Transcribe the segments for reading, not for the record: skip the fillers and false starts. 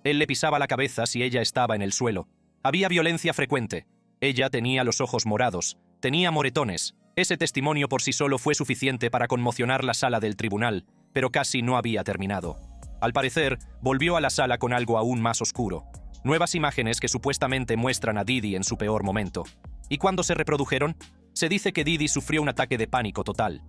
Él le pisaba la cabeza si ella estaba en el suelo. Había violencia frecuente. Ella tenía los ojos morados, tenía moretones. Ese testimonio por sí solo fue suficiente para conmocionar la sala del tribunal, pero casi no había terminado. Al parecer, volvió a la sala con algo aún más oscuro. Nuevas imágenes que supuestamente muestran a Didi en su peor momento. ¿Y cuándo se reprodujeron? Se dice que Didi sufrió un ataque de pánico total.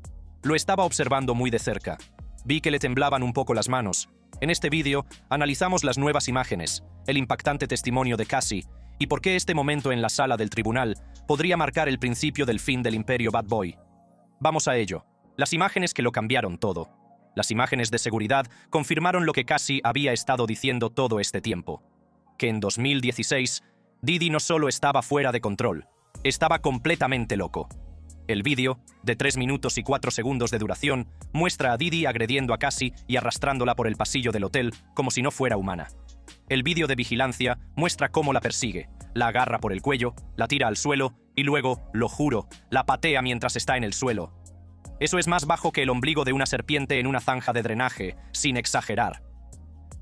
Lo estaba observando muy de cerca. Vi que le temblaban un poco las manos. En este vídeo, analizamos las nuevas imágenes, el impactante testimonio de Cassie, y por qué este momento en la sala del tribunal podría marcar el principio del fin del imperio Bad Boy. Vamos a ello. Las imágenes que lo cambiaron todo. Las imágenes de seguridad confirmaron lo que Cassie había estado diciendo todo este tiempo. Que en 2016, Didi no solo estaba fuera de control, estaba completamente loco. El vídeo, de 3 minutos y 4 segundos de duración, muestra a Didi agrediendo a Cassie y arrastrándola por el pasillo del hotel como si no fuera humana. El vídeo de vigilancia muestra cómo la persigue, la agarra por el cuello, la tira al suelo y luego, lo juro, la patea mientras está en el suelo. Eso es más bajo que el ombligo de una serpiente en una zanja de drenaje, sin exagerar.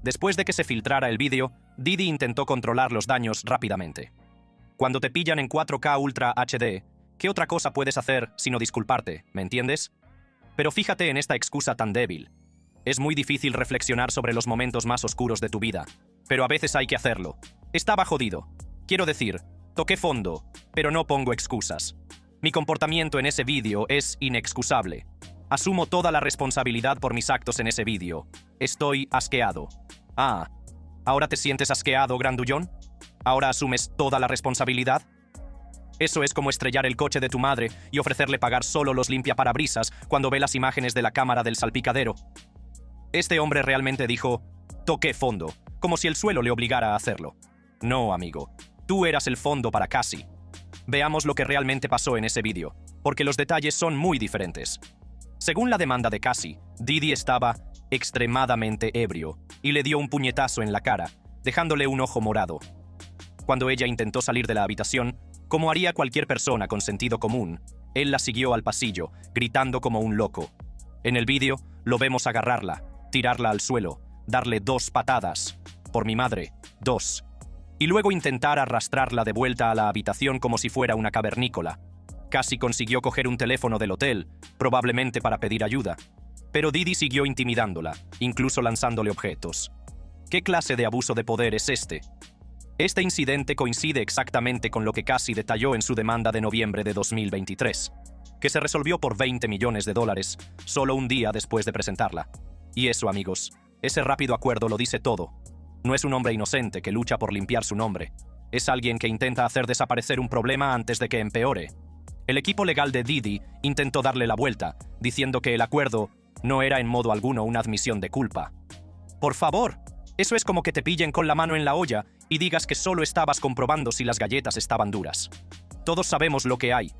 Después de que se filtrara el vídeo, Didi intentó controlar los daños rápidamente. Cuando te pillan en 4K Ultra HD, ¿qué otra cosa puedes hacer sino disculparte, me entiendes? Pero fíjate en esta excusa tan débil. Es muy difícil reflexionar sobre los momentos más oscuros de tu vida, pero a veces hay que hacerlo. Estaba jodido. Quiero decir, toqué fondo, pero no pongo excusas. Mi comportamiento en ese vídeo es inexcusable. Asumo toda la responsabilidad por mis actos en ese vídeo. Estoy asqueado. Ah, ¿ahora te sientes asqueado, grandullón? ¿Ahora asumes toda la responsabilidad? Eso es como estrellar el coche de tu madre y ofrecerle pagar solo los limpiaparabrisas cuando ve las imágenes de la cámara del salpicadero. Este hombre realmente dijo, toqué fondo, como si el suelo le obligara a hacerlo. No, amigo, tú eras el fondo para Cassie. Veamos lo que realmente pasó en ese vídeo, porque los detalles son muy diferentes. Según la demanda de Cassie, Didi estaba extremadamente ebrio y le dio un puñetazo en la cara, dejándole un ojo morado. Cuando ella intentó salir de la habitación, como haría cualquier persona con sentido común, él la siguió al pasillo, gritando como un loco. En el vídeo, lo vemos agarrarla, tirarla al suelo, darle 2 patadas. Por mi madre, 2. Y luego intentar arrastrarla de vuelta a la habitación como si fuera una cavernícola. Casi consiguió coger un teléfono del hotel, probablemente para pedir ayuda. Pero Didi siguió intimidándola, incluso lanzándole objetos. ¿Qué clase de abuso de poder es este? Este incidente coincide exactamente con lo que Cassie detalló en su demanda de noviembre de 2023, que se resolvió por $20 millones, solo un día después de presentarla. Y eso, amigos, ese rápido acuerdo lo dice todo. No es un hombre inocente que lucha por limpiar su nombre. Es alguien que intenta hacer desaparecer un problema antes de que empeore. El equipo legal de Didi intentó darle la vuelta, diciendo que el acuerdo no era en modo alguno una admisión de culpa. Por favor, eso es como que te pillen con la mano en la olla y digas que solo estabas comprobando si las galletas estaban duras. Todos sabemos lo que hay.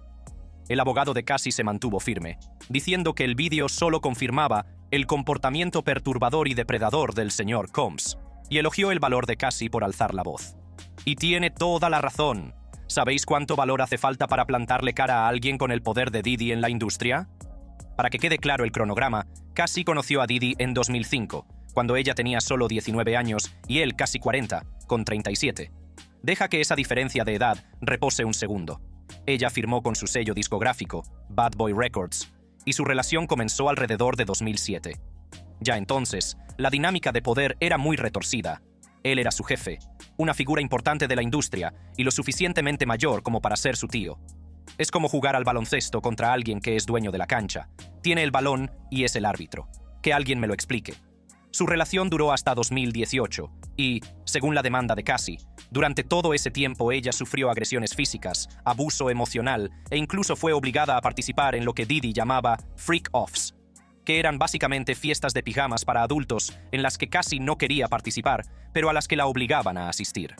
El abogado de Cassie se mantuvo firme, diciendo que el vídeo solo confirmaba el comportamiento perturbador y depredador del señor Combs, y elogió el valor de Cassie por alzar la voz. Y tiene toda la razón. ¿Sabéis cuánto valor hace falta para plantarle cara a alguien con el poder de Didi en la industria? Para que quede claro el cronograma, Cassie conoció a Didi en 2005, cuando ella tenía solo 19 años y él casi 40, con 37. Deja que esa diferencia de edad repose un segundo. Ella firmó con su sello discográfico, Bad Boy Records, y su relación comenzó alrededor de 2007. Ya entonces, la dinámica de poder era muy retorcida. Él era su jefe, una figura importante de la industria y lo suficientemente mayor como para ser su tío. Es como jugar al baloncesto contra alguien que es dueño de la cancha. Tiene el balón y es el árbitro. Que alguien me lo explique. Su relación duró hasta 2018 y, según la demanda de Cassie, durante todo ese tiempo ella sufrió agresiones físicas, abuso emocional e incluso fue obligada a participar en lo que Didi llamaba freak-offs, que eran básicamente fiestas de pijamas para adultos en las que Cassie no quería participar, pero a las que la obligaban a asistir.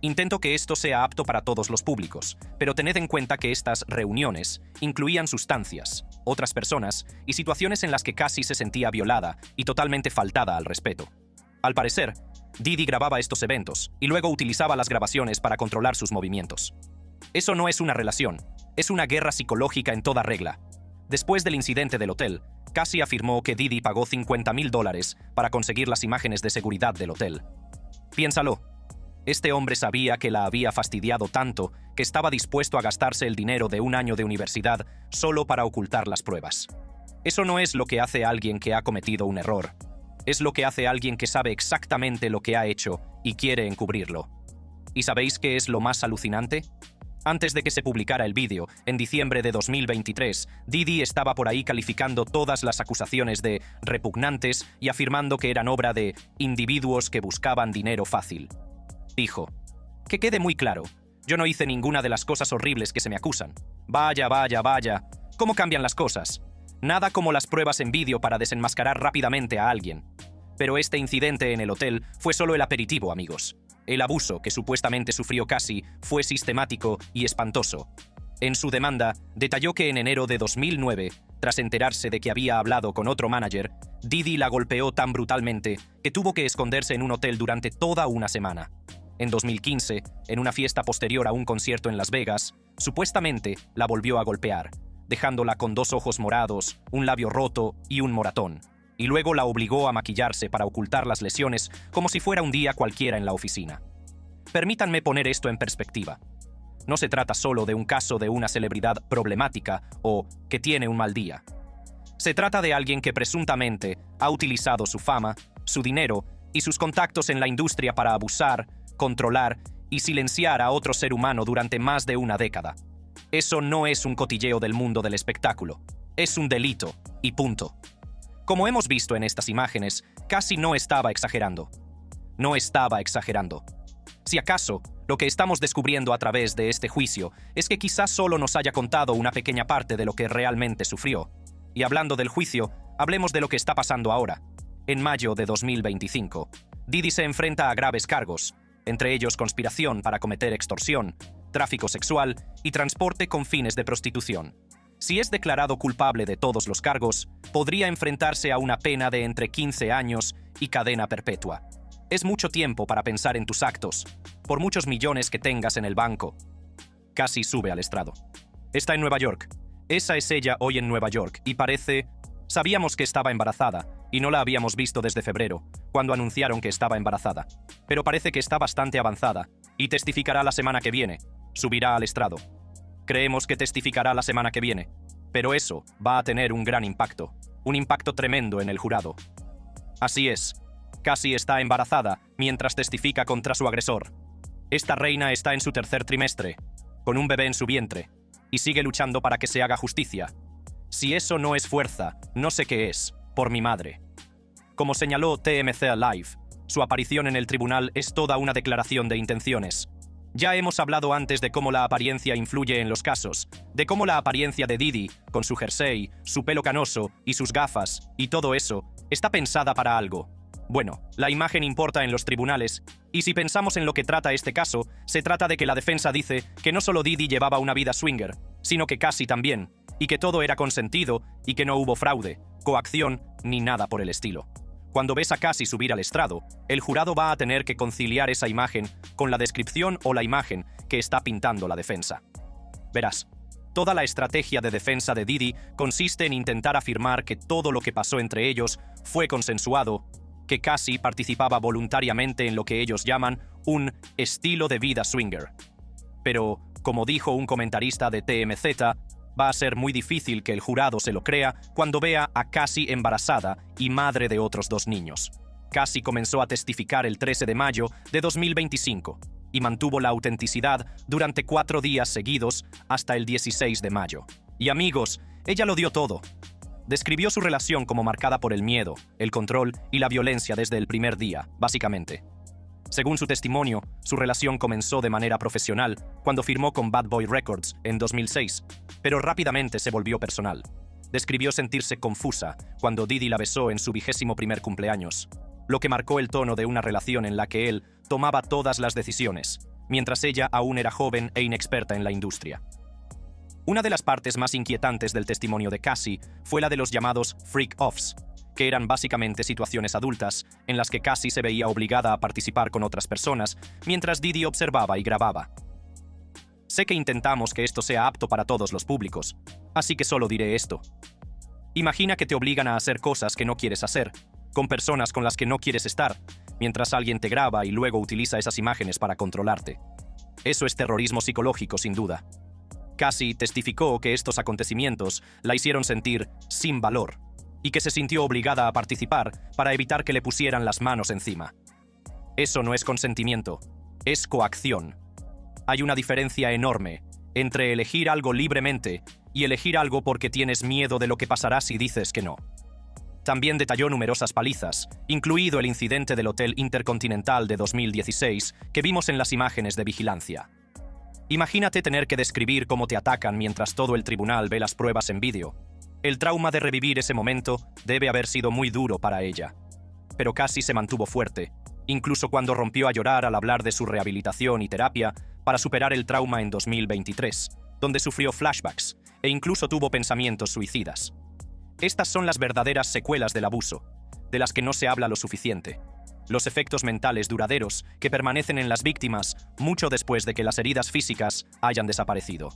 Intento que esto sea apto para todos los públicos, pero tened en cuenta que estas reuniones incluían sustancias, otras personas y situaciones en las que Cassie se sentía violada y totalmente faltada al respeto. Al parecer, Didi grababa estos eventos y luego utilizaba las grabaciones para controlar sus movimientos. Eso no es una relación, es una guerra psicológica en toda regla. Después del incidente del hotel, Cassie afirmó que Didi pagó $50,000 para conseguir las imágenes de seguridad del hotel. Piénsalo. Este hombre sabía que la había fastidiado tanto que estaba dispuesto a gastarse el dinero de un año de universidad solo para ocultar las pruebas. Eso no es lo que hace alguien que ha cometido un error. Es lo que hace alguien que sabe exactamente lo que ha hecho y quiere encubrirlo. ¿Y sabéis qué es lo más alucinante? Antes de que se publicara el vídeo, en diciembre de 2023, Diddy estaba por ahí calificando todas las acusaciones de repugnantes y afirmando que eran obra de individuos que buscaban dinero fácil. Dijo: que quede muy claro, yo no hice ninguna de las cosas horribles que se me acusan. Vaya, vaya, vaya. ¿Cómo cambian las cosas? Nada como las pruebas en vídeo para desenmascarar rápidamente a alguien. Pero este incidente en el hotel fue solo el aperitivo, amigos. El abuso que supuestamente sufrió Cassie fue sistemático y espantoso. En su demanda, detalló que en enero de 2009, tras enterarse de que había hablado con otro manager, Diddy la golpeó tan brutalmente que tuvo que esconderse en un hotel durante toda una semana. En 2015, en una fiesta posterior a un concierto en Las Vegas, supuestamente la volvió a golpear, dejándola con 2 ojos morados, un labio roto y un moratón. Y luego la obligó a maquillarse para ocultar las lesiones como si fuera un día cualquiera en la oficina. Permítanme poner esto en perspectiva. No se trata solo de un caso de una celebridad problemática o que tiene un mal día. Se trata de alguien que presuntamente ha utilizado su fama, su dinero y sus contactos en la industria para abusar, controlar y silenciar a otro ser humano durante más de una década. Eso no es un cotilleo del mundo del espectáculo. Es un delito, y punto. Como hemos visto en estas imágenes, Cassie no estaba exagerando. No estaba exagerando. Si acaso, lo que estamos descubriendo a través de este juicio es que quizás solo nos haya contado una pequeña parte de lo que realmente sufrió. Y hablando del juicio, hablemos de lo que está pasando ahora. En mayo de 2025, Diddy se enfrenta a graves cargos, entre ellos conspiración para cometer extorsión, tráfico sexual y transporte con fines de prostitución. Si es declarado culpable de todos los cargos, podría enfrentarse a una pena de entre 15 años y cadena perpetua. Es mucho tiempo para pensar en tus actos, por muchos millones que tengas en el banco. Cassie sube al estrado. Está en Nueva York. Esa es ella hoy en Nueva York y parece... Sabíamos que estaba embarazada y no la habíamos visto desde febrero, cuando anunciaron que estaba embarazada. Pero parece que está bastante avanzada y testificará la semana que viene. Subirá al estrado. Creemos que testificará la semana que viene, pero eso va a tener un gran impacto, un impacto tremendo en el jurado. Así es, Cassie está embarazada mientras testifica contra su agresor. Esta reina está en su 3er trimestre, con un bebé en su vientre, y sigue luchando para que se haga justicia. Si eso no es fuerza, no sé qué es, por mi madre. Como señaló TMZ Live, su aparición en el tribunal es toda una declaración de intenciones. Ya hemos hablado antes de cómo la apariencia influye en los casos, de cómo la apariencia de Diddy, con su jersey, su pelo canoso y sus gafas, y todo eso, está pensada para algo. Bueno, la imagen importa en los tribunales, y si pensamos en lo que trata este caso, se trata de que la defensa dice que no solo Diddy llevaba una vida swinger, sino que Cassie también, y que todo era consentido y que no hubo fraude, coacción ni nada por el estilo. Cuando ves a Cassie subir al estrado, el jurado va a tener que conciliar esa imagen con la descripción o la imagen que está pintando la defensa. Verás, toda la estrategia de defensa de Diddy consiste en intentar afirmar que todo lo que pasó entre ellos fue consensuado, que Cassie participaba voluntariamente en lo que ellos llaman un estilo de vida swinger. Pero, como dijo un comentarista de TMZ, va a ser muy difícil que el jurado se lo crea cuando vea a Cassie embarazada y madre de otros 2 niños. Cassie comenzó a testificar el 13 de mayo de 2025 y mantuvo la autenticidad durante 4 días seguidos hasta el 16 de mayo. Y amigos, ella lo dio todo. Describió su relación como marcada por el miedo, el control y la violencia desde el primer día, básicamente. Según su testimonio, su relación comenzó de manera profesional cuando firmó con Bad Boy Records en 2006, pero rápidamente se volvió personal. Describió sentirse confusa cuando Diddy la besó en su 21º cumpleaños, lo que marcó el tono de una relación en la que él tomaba todas las decisiones, mientras ella aún era joven e inexperta en la industria. Una de las partes más inquietantes del testimonio de Cassie fue la de los llamados freak-offs, que eran básicamente situaciones adultas en las que Cassie se veía obligada a participar con otras personas mientras Diddy observaba y grababa. Sé que intentamos que esto sea apto para todos los públicos, así que solo diré esto. Imagina que te obligan a hacer cosas que no quieres hacer, con personas con las que no quieres estar, mientras alguien te graba y luego utiliza esas imágenes para controlarte. Eso es terrorismo psicológico, sin duda. Cassie testificó que estos acontecimientos la hicieron sentir sin valor y que se sintió obligada a participar para evitar que le pusieran las manos encima. Eso no es consentimiento, es coacción. Hay una diferencia enorme entre elegir algo libremente y elegir algo porque tienes miedo de lo que pasará si dices que no. También detalló numerosas palizas, incluido el incidente del Hotel Intercontinental de 2016 que vimos en las imágenes de vigilancia. Imagínate tener que describir cómo te atacan mientras todo el tribunal ve las pruebas en vídeo. El trauma de revivir ese momento debe haber sido muy duro para ella. Pero Cassie se mantuvo fuerte, incluso cuando rompió a llorar al hablar de su rehabilitación y terapia para superar el trauma en 2023, donde sufrió flashbacks e incluso tuvo pensamientos suicidas. Estas son las verdaderas secuelas del abuso, de las que no se habla lo suficiente. Los efectos mentales duraderos que permanecen en las víctimas mucho después de que las heridas físicas hayan desaparecido.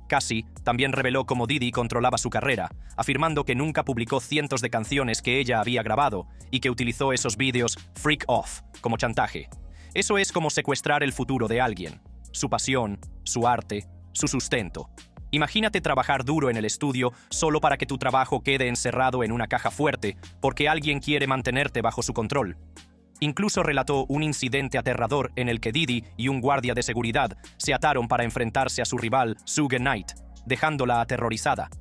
Cassie también reveló cómo Diddy controlaba su carrera, afirmando que nunca publicó cientos de canciones que ella había grabado y que utilizó esos vídeos freak off como chantaje. Eso es como secuestrar el futuro de alguien, su pasión, su arte, su sustento. Imagínate trabajar duro en el estudio solo para que tu trabajo quede encerrado en una caja fuerte porque alguien quiere mantenerte bajo su control. Incluso relató un incidente aterrador en el que Diddy y un guardia de seguridad se ataron para enfrentarse a su rival, Suge Knight, dejándola aterrorizada.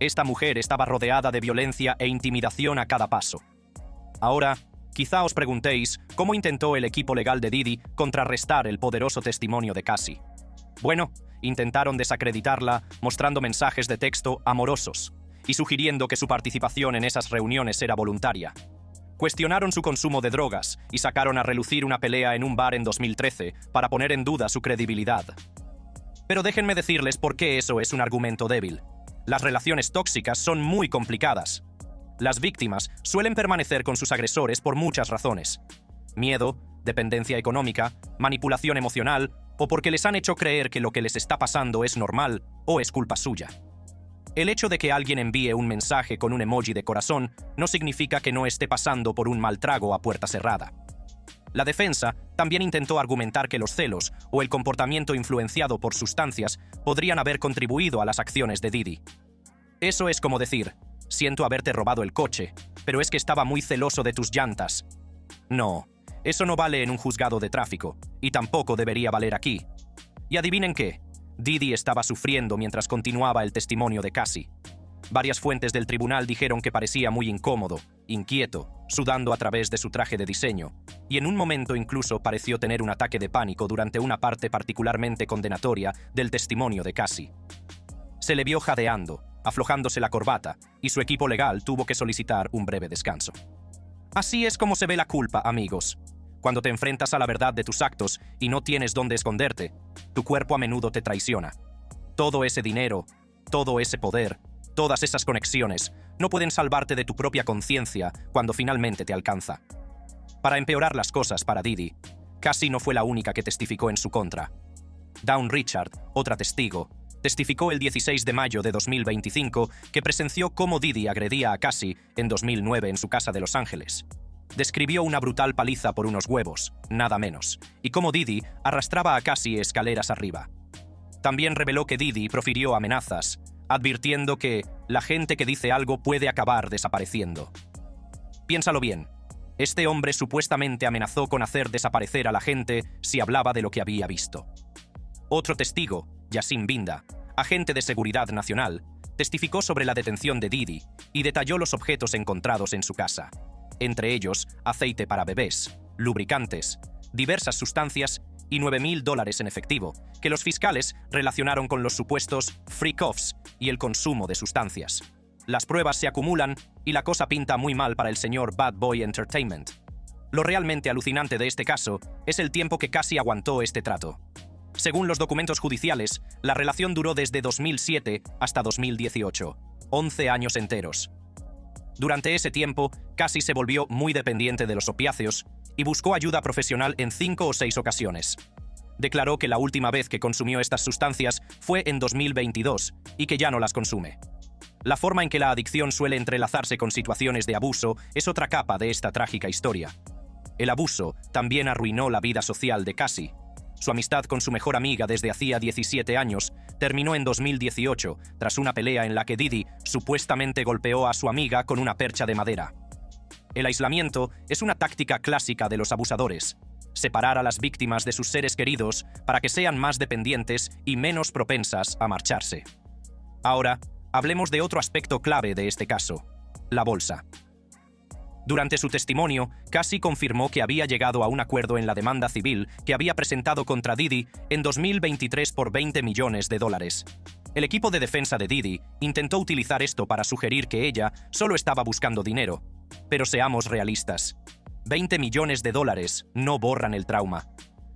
Esta mujer estaba rodeada de violencia e intimidación a cada paso. Ahora, quizá os preguntéis cómo intentó el equipo legal de Diddy contrarrestar el poderoso testimonio de Cassie. Bueno, intentaron desacreditarla mostrando mensajes de texto amorosos y sugiriendo que su participación en esas reuniones era voluntaria. Cuestionaron su consumo de drogas y sacaron a relucir una pelea en un bar en 2013 para poner en duda su credibilidad. Pero déjenme decirles por qué eso es un argumento débil. Las relaciones tóxicas son muy complicadas. Las víctimas suelen permanecer con sus agresores por muchas razones. Miedo, dependencia económica, manipulación emocional o porque les han hecho creer que lo que les está pasando es normal o es culpa suya. El hecho de que alguien envíe un mensaje con un emoji de corazón no significa que no esté pasando por un mal trago a puerta cerrada. La defensa también intentó argumentar que los celos o el comportamiento influenciado por sustancias podrían haber contribuido a las acciones de Diddy. Eso es como decir, siento haberte robado el coche, pero es que estaba muy celoso de tus llantas. No, eso no vale en un juzgado de tráfico, y tampoco debería valer aquí. Y adivinen qué, Diddy estaba sufriendo mientras continuaba el testimonio de Cassie. Varias fuentes del tribunal dijeron que parecía muy incómodo, inquieto, sudando a través de su traje de diseño, y en un momento incluso pareció tener un ataque de pánico durante una parte particularmente condenatoria del testimonio de Cassie. Se le vio jadeando, aflojándose la corbata, y su equipo legal tuvo que solicitar un breve descanso. Así es como se ve la culpa, amigos. Cuando te enfrentas a la verdad de tus actos y no tienes dónde esconderte, tu cuerpo a menudo te traiciona. Todo ese dinero, todo ese poder, todas esas conexiones no pueden salvarte de tu propia conciencia cuando finalmente te alcanza. Para empeorar las cosas para Diddy, Cassie no fue la única que testificó en su contra. Dawn Richard, otra testigo, testificó el 16 de mayo de 2025 que presenció cómo Diddy agredía a Cassie en 2009 en su casa de Los Ángeles. Describió una brutal paliza por unos huevos, nada menos, y cómo Diddy arrastraba a Cassie escaleras arriba. También reveló que Diddy profirió amenazas, advirtiendo que la gente que dice algo puede acabar desapareciendo. Piénsalo bien, este hombre supuestamente amenazó con hacer desaparecer a la gente si hablaba de lo que había visto. Otro testigo, Yassin Binda, agente de seguridad nacional, testificó sobre la detención de Diddy y detalló los objetos encontrados en su casa. Entre ellos, aceite para bebés, lubricantes, diversas sustancias y $9,000 en efectivo, que los fiscales relacionaron con los supuestos freak-offs y el consumo de sustancias. Las pruebas se acumulan y la cosa pinta muy mal para el señor Bad Boy Entertainment. Lo realmente alucinante de este caso es el tiempo que Cassie aguantó este trato. Según los documentos judiciales, la relación duró desde 2007 hasta 2018, 11 años enteros. Durante ese tiempo, Cassie se volvió muy dependiente de los opiáceos y buscó ayuda profesional en 5 o 6 ocasiones. Declaró que la última vez que consumió estas sustancias fue en 2022 y que ya no las consume. La forma en que la adicción suele entrelazarse con situaciones de abuso es otra capa de esta trágica historia. El abuso también arruinó la vida social de Cassie. Su amistad con su mejor amiga desde hacía 17 años terminó en 2018 tras una pelea en la que Didi supuestamente golpeó a su amiga con una percha de madera. El aislamiento es una táctica clásica de los abusadores. Separar a las víctimas de sus seres queridos para que sean más dependientes y menos propensas a marcharse. Ahora, hablemos de otro aspecto clave de este caso: la bolsa. Durante su testimonio, Cassie confirmó que había llegado a un acuerdo en la demanda civil que había presentado contra Didi en 2023 por $20 millones. El equipo de defensa de Didi intentó utilizar esto para sugerir que ella solo estaba buscando dinero. Pero seamos realistas. $20 millones no borran el trauma.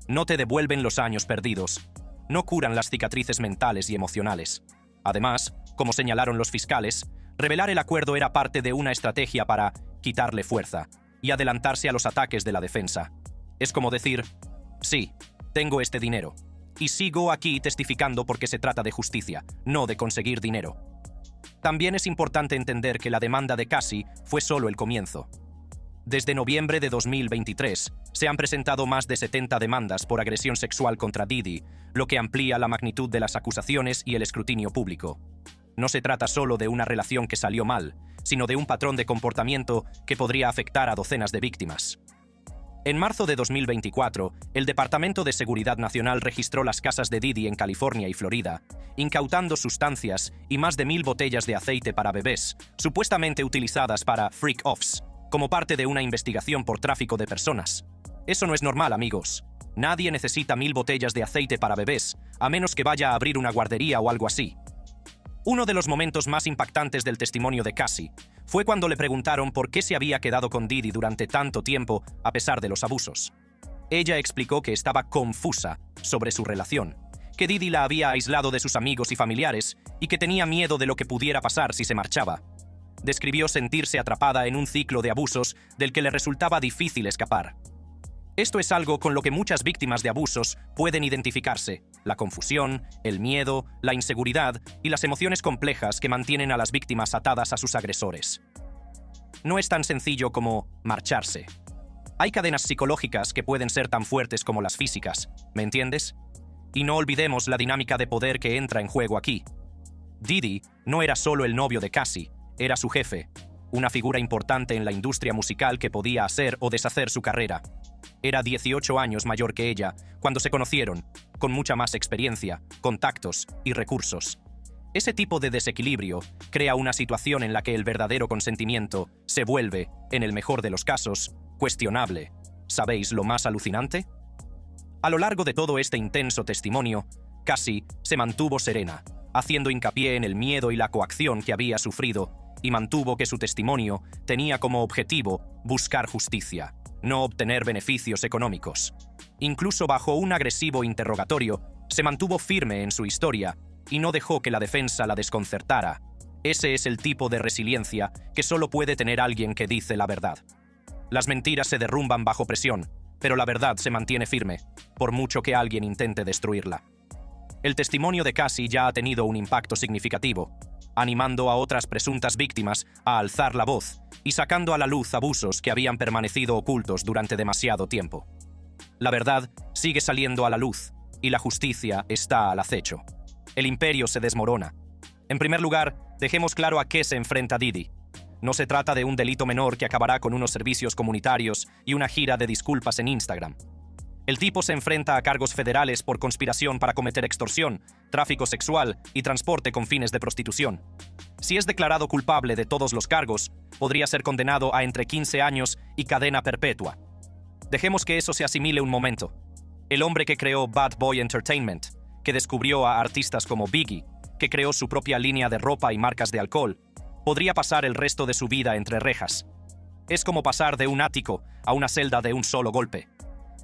No te devuelven los años perdidos. No curan las cicatrices mentales y emocionales. Además, como señalaron los fiscales, revelar el acuerdo era parte de una estrategia para quitarle fuerza y adelantarse a los ataques de la defensa. Es como decir: sí, tengo este dinero, y sigo aquí testificando porque se trata de justicia, no de conseguir dinero. También es importante entender que la demanda de Cassie fue solo el comienzo. Desde noviembre de 2023, se han presentado más de 70 demandas por agresión sexual contra Didi, lo que amplía la magnitud de las acusaciones y el escrutinio público. No se trata solo de una relación que salió mal, sino de un patrón de comportamiento que podría afectar a docenas de víctimas. En marzo de 2024, el Departamento de Seguridad Nacional registró las casas de Didi en California y Florida, incautando sustancias y más de 1.000 botellas de aceite para bebés, supuestamente utilizadas para freak-offs, como parte de una investigación por tráfico de personas. Eso no es normal, amigos. Nadie necesita 1.000 botellas de aceite para bebés, a menos que vaya a abrir una guardería o algo así. Uno de los momentos más impactantes del testimonio de Cassie fue cuando le preguntaron por qué se había quedado con Didi durante tanto tiempo a pesar de los abusos. Ella explicó que estaba confusa sobre su relación, que Didi la había aislado de sus amigos y familiares y que tenía miedo de lo que pudiera pasar si se marchaba. Describió sentirse atrapada en un ciclo de abusos del que le resultaba difícil escapar. Esto es algo con lo que muchas víctimas de abusos pueden identificarse: la confusión, el miedo, la inseguridad y las emociones complejas que mantienen a las víctimas atadas a sus agresores. No es tan sencillo como marcharse. Hay cadenas psicológicas que pueden ser tan fuertes como las físicas, ¿me entiendes? Y no olvidemos la dinámica de poder que entra en juego aquí. Didi no era solo el novio de Cassie, era su jefe, una figura importante en la industria musical que podía hacer o deshacer su carrera. Era 18 años mayor que ella cuando se conocieron, con mucha más experiencia, contactos y recursos. Ese tipo de desequilibrio crea una situación en la que el verdadero consentimiento se vuelve, en el mejor de los casos, cuestionable. ¿Sabéis lo más alucinante? A lo largo de todo este intenso testimonio, Cassie se mantuvo serena, haciendo hincapié en el miedo y la coacción que había sufrido, y mantuvo que su testimonio tenía como objetivo buscar justicia, no obtener beneficios económicos. Incluso bajo un agresivo interrogatorio, se mantuvo firme en su historia y no dejó que la defensa la desconcertara. Ese es el tipo de resiliencia que solo puede tener alguien que dice la verdad. Las mentiras se derrumban bajo presión, pero la verdad se mantiene firme, por mucho que alguien intente destruirla. El testimonio de Cassie ya ha tenido un impacto significativo, animando a otras presuntas víctimas a alzar la voz y sacando a la luz abusos que habían permanecido ocultos durante demasiado tiempo. La verdad sigue saliendo a la luz y la justicia está al acecho. El imperio se desmorona. En primer lugar, dejemos claro a qué se enfrenta Didi. No se trata de un delito menor que acabará con unos servicios comunitarios y una gira de disculpas en Instagram. El tipo se enfrenta a cargos federales por conspiración para cometer extorsión, tráfico sexual y transporte con fines de prostitución. Si es declarado culpable de todos los cargos, podría ser condenado a entre 15 años y cadena perpetua. Dejemos que eso se asimile un momento. El hombre que creó Bad Boy Entertainment, que descubrió a artistas como Biggie, que creó su propia línea de ropa y marcas de alcohol, podría pasar el resto de su vida entre rejas. Es como pasar de un ático a una celda de un solo golpe.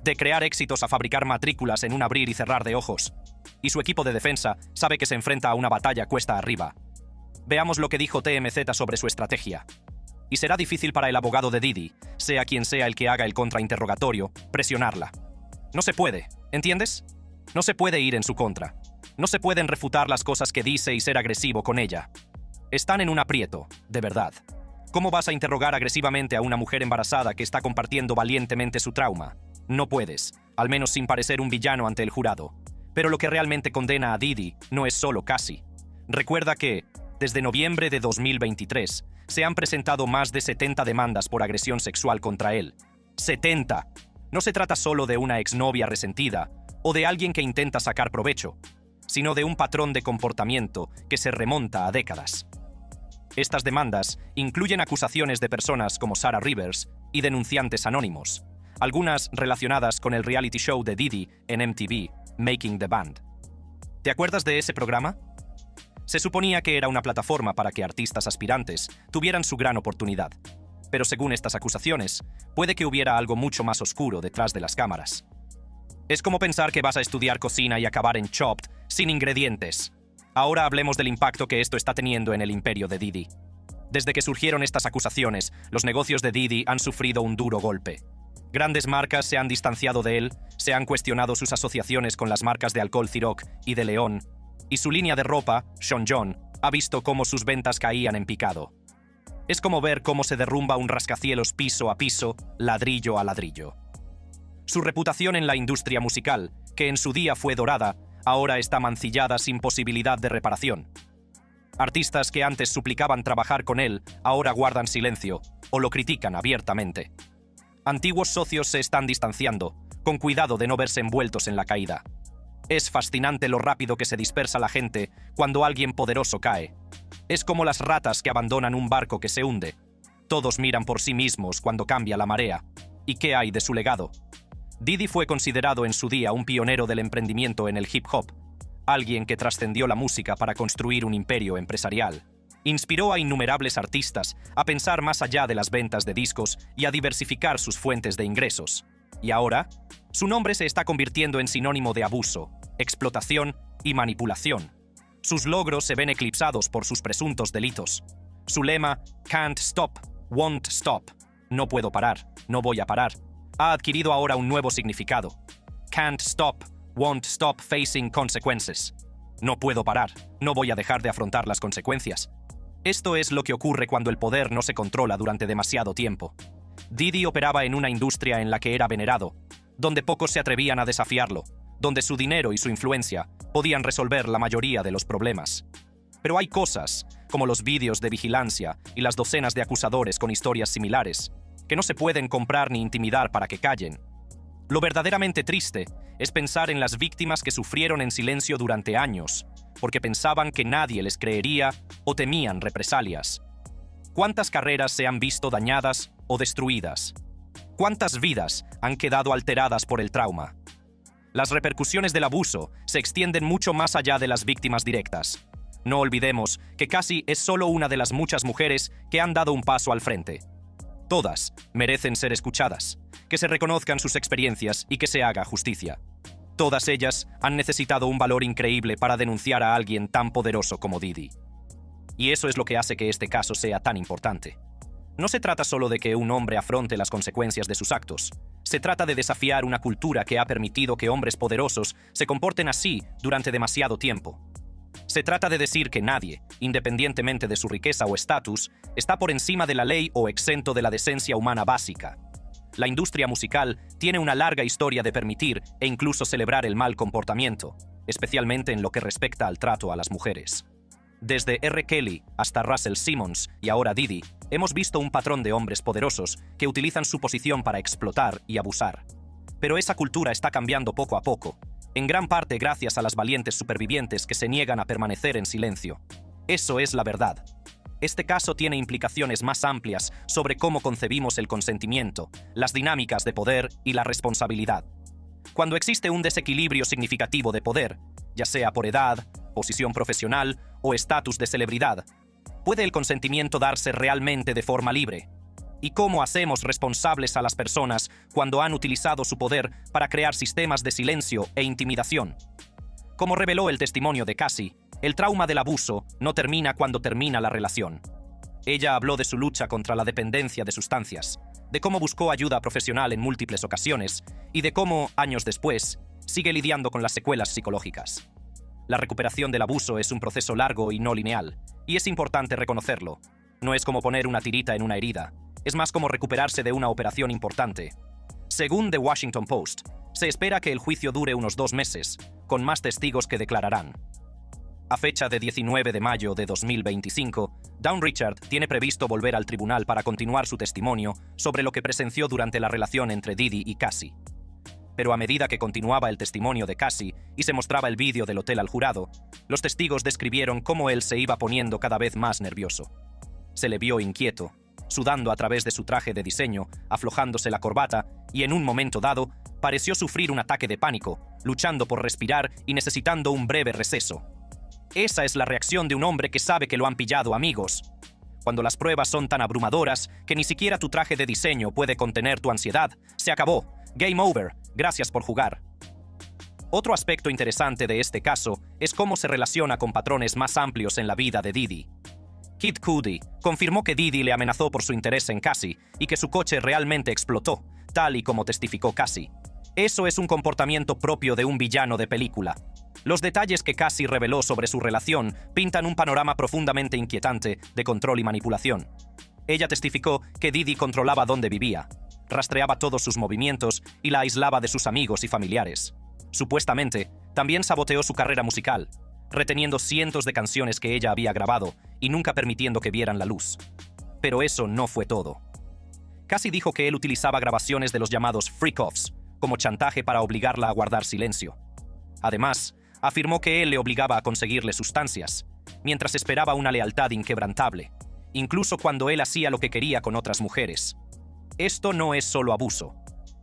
De crear éxitos a fabricar matrículas en un abrir y cerrar de ojos. Y su equipo de defensa sabe que se enfrenta a una batalla cuesta arriba. Veamos lo que dijo TMZ sobre su estrategia. Y será difícil para el abogado de Didi, sea quien sea el que haga el contrainterrogatorio, presionarla. No se puede, ¿entiendes? No se puede ir en su contra. No se pueden refutar las cosas que dice y ser agresivo con ella. Están en un aprieto, de verdad. ¿Cómo vas a interrogar agresivamente a una mujer embarazada que está compartiendo valientemente su trauma? No puedes, al menos sin parecer un villano ante el jurado. Pero lo que realmente condena a Diddy no es solo Cassie. Recuerda que, desde noviembre de 2023, se han presentado más de 70 demandas por agresión sexual contra él. ¡70! No se trata solo de una exnovia resentida o de alguien que intenta sacar provecho, sino de un patrón de comportamiento que se remonta a décadas. Estas demandas incluyen acusaciones de personas como Sarah Rivers y denunciantes anónimos, algunas relacionadas con el reality show de Diddy en MTV, Making the Band. ¿Te acuerdas de ese programa? Se suponía que era una plataforma para que artistas aspirantes tuvieran su gran oportunidad. Pero según estas acusaciones, puede que hubiera algo mucho más oscuro detrás de las cámaras. Es como pensar que vas a estudiar cocina y acabar en Chopped sin ingredientes. Ahora hablemos del impacto que esto está teniendo en el imperio de Diddy. Desde que surgieron estas acusaciones, los negocios de Diddy han sufrido un duro golpe. Grandes marcas se han distanciado de él, se han cuestionado sus asociaciones con las marcas de alcohol Ciroc y de León, y su línea de ropa, Sean John, ha visto cómo sus ventas caían en picado. Es como ver cómo se derrumba un rascacielos piso a piso, ladrillo a ladrillo. Su reputación en la industria musical, que en su día fue dorada, ahora está mancillada sin posibilidad de reparación. Artistas que antes suplicaban trabajar con él, ahora guardan silencio o lo critican abiertamente. Antiguos socios se están distanciando, con cuidado de no verse envueltos en la caída. Es fascinante lo rápido que se dispersa la gente cuando alguien poderoso cae. Es como las ratas que abandonan un barco que se hunde. Todos miran por sí mismos cuando cambia la marea. ¿Y qué hay de su legado? Diddy fue considerado en su día un pionero del emprendimiento en el hip hop, alguien que trascendió la música para construir un imperio empresarial. Inspiró a innumerables artistas a pensar más allá de las ventas de discos y a diversificar sus fuentes de ingresos. Y ahora, su nombre se está convirtiendo en sinónimo de abuso, explotación y manipulación. Sus logros se ven eclipsados por sus presuntos delitos. Su lema, "Can't stop, won't stop", no puedo parar, no voy a parar, ha adquirido ahora un nuevo significado. Can't stop, won't stop facing consequences. No puedo parar, no voy a dejar de afrontar las consecuencias. Esto es lo que ocurre cuando el poder no se controla durante demasiado tiempo. Diddy operaba en una industria en la que era venerado, donde pocos se atrevían a desafiarlo, donde su dinero y su influencia podían resolver la mayoría de los problemas. Pero hay cosas, como los vídeos de vigilancia y las docenas de acusadores con historias similares, que no se pueden comprar ni intimidar para que callen. Lo verdaderamente triste es pensar en las víctimas que sufrieron en silencio durante años, porque pensaban que nadie les creería o temían represalias. ¿Cuántas carreras se han visto dañadas o destruidas? ¿Cuántas vidas han quedado alteradas por el trauma? Las repercusiones del abuso se extienden mucho más allá de las víctimas directas. No olvidemos que Cassie es solo una de las muchas mujeres que han dado un paso al frente. Todas merecen ser escuchadas, que se reconozcan sus experiencias y que se haga justicia. Todas ellas han necesitado un valor increíble para denunciar a alguien tan poderoso como Diddy. Y eso es lo que hace que este caso sea tan importante. No se trata solo de que un hombre afronte las consecuencias de sus actos. Se trata de desafiar una cultura que ha permitido que hombres poderosos se comporten así durante demasiado tiempo. Se trata de decir que nadie, independientemente de su riqueza o estatus, está por encima de la ley o exento de la decencia humana básica. La industria musical tiene una larga historia de permitir e incluso celebrar el mal comportamiento, especialmente en lo que respecta al trato a las mujeres. Desde R. Kelly hasta Russell Simmons y ahora Diddy, hemos visto un patrón de hombres poderosos que utilizan su posición para explotar y abusar. Pero esa cultura está cambiando poco a poco, en gran parte gracias a las valientes supervivientes que se niegan a permanecer en silencio. Eso es la verdad. Este caso tiene implicaciones más amplias sobre cómo concebimos el consentimiento, las dinámicas de poder y la responsabilidad. Cuando existe un desequilibrio significativo de poder, ya sea por edad, posición profesional o estatus de celebridad, ¿puede el consentimiento darse realmente de forma libre? ¿Y cómo hacemos responsables a las personas cuando han utilizado su poder para crear sistemas de silencio e intimidación? Como reveló el testimonio de Cassie, el trauma del abuso no termina cuando termina la relación. Ella habló de su lucha contra la dependencia de sustancias, de cómo buscó ayuda profesional en múltiples ocasiones y de cómo, años después, sigue lidiando con las secuelas psicológicas. La recuperación del abuso es un proceso largo y no lineal, y es importante reconocerlo. No es como poner una tirita en una herida, es más como recuperarse de una operación importante. Según The Washington Post, se espera que el juicio dure unos 2 meses, con más testigos que declararán. A fecha de 19 de mayo de 2025, Dawn Richard tiene previsto volver al tribunal para continuar su testimonio sobre lo que presenció durante la relación entre Diddy y Cassie. Pero a medida que continuaba el testimonio de Cassie y se mostraba el vídeo del hotel al jurado, los testigos describieron cómo él se iba poniendo cada vez más nervioso. Se le vio inquieto, sudando a través de su traje de diseño, aflojándose la corbata y en un momento dado pareció sufrir un ataque de pánico, luchando por respirar y necesitando un breve receso. Esa es la reacción de un hombre que sabe que lo han pillado, amigos. Cuando las pruebas son tan abrumadoras que ni siquiera tu traje de diseño puede contener tu ansiedad, se acabó. Game over. Gracias por jugar. Otro aspecto interesante de este caso es cómo se relaciona con patrones más amplios en la vida de Diddy. Kid Cudi confirmó que Diddy le amenazó por su interés en Cassie y que su coche realmente explotó, tal y como testificó Cassie. Eso es un comportamiento propio de un villano de película. Los detalles que Cassie reveló sobre su relación pintan un panorama profundamente inquietante de control y manipulación. Ella testificó que Diddy controlaba dónde vivía, rastreaba todos sus movimientos y la aislaba de sus amigos y familiares. Supuestamente, también saboteó su carrera musical, reteniendo cientos de canciones que ella había grabado y nunca permitiendo que vieran la luz. Pero eso no fue todo. Cassie dijo que él utilizaba grabaciones de los llamados freak-offs como chantaje para obligarla a guardar silencio. Además, afirmó que él le obligaba a conseguirle sustancias, mientras esperaba una lealtad inquebrantable, incluso cuando él hacía lo que quería con otras mujeres. Esto no es solo abuso.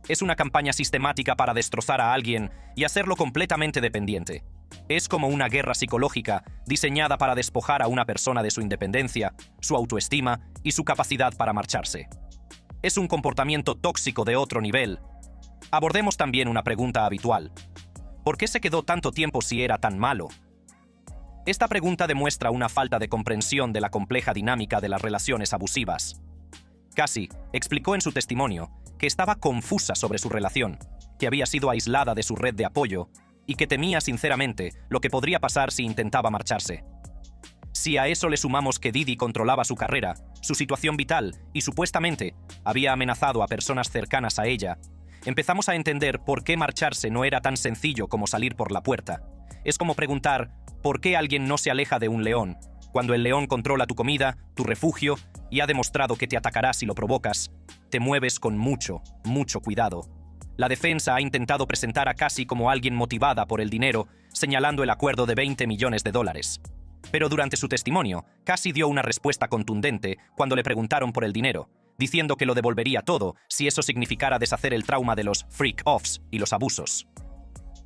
Es una campaña sistemática para destrozar a alguien y hacerlo completamente dependiente. Es como una guerra psicológica diseñada para despojar a una persona de su independencia, su autoestima y su capacidad para marcharse. Es un comportamiento tóxico de otro nivel. Abordemos también una pregunta habitual. ¿Por qué se quedó tanto tiempo si era tan malo? Esta pregunta demuestra una falta de comprensión de la compleja dinámica de las relaciones abusivas. Cassie explicó en su testimonio que estaba confusa sobre su relación, que había sido aislada de su red de apoyo y que temía sinceramente lo que podría pasar si intentaba marcharse. Si a eso le sumamos que Diddy controlaba su carrera, su situación vital y supuestamente había amenazado a personas cercanas a ella, empezamos a entender por qué marcharse no era tan sencillo como salir por la puerta. Es como preguntar por qué alguien no se aleja de un león, cuando el león controla tu comida, tu refugio y ha demostrado que te atacará si lo provocas. Te mueves con mucho, mucho cuidado. La defensa ha intentado presentar a Cassie como alguien motivada por el dinero, señalando el acuerdo de $20 millones. Pero durante su testimonio, Cassie dio una respuesta contundente cuando le preguntaron por el dinero, diciendo que lo devolvería todo si eso significara deshacer el trauma de los freak-offs y los abusos.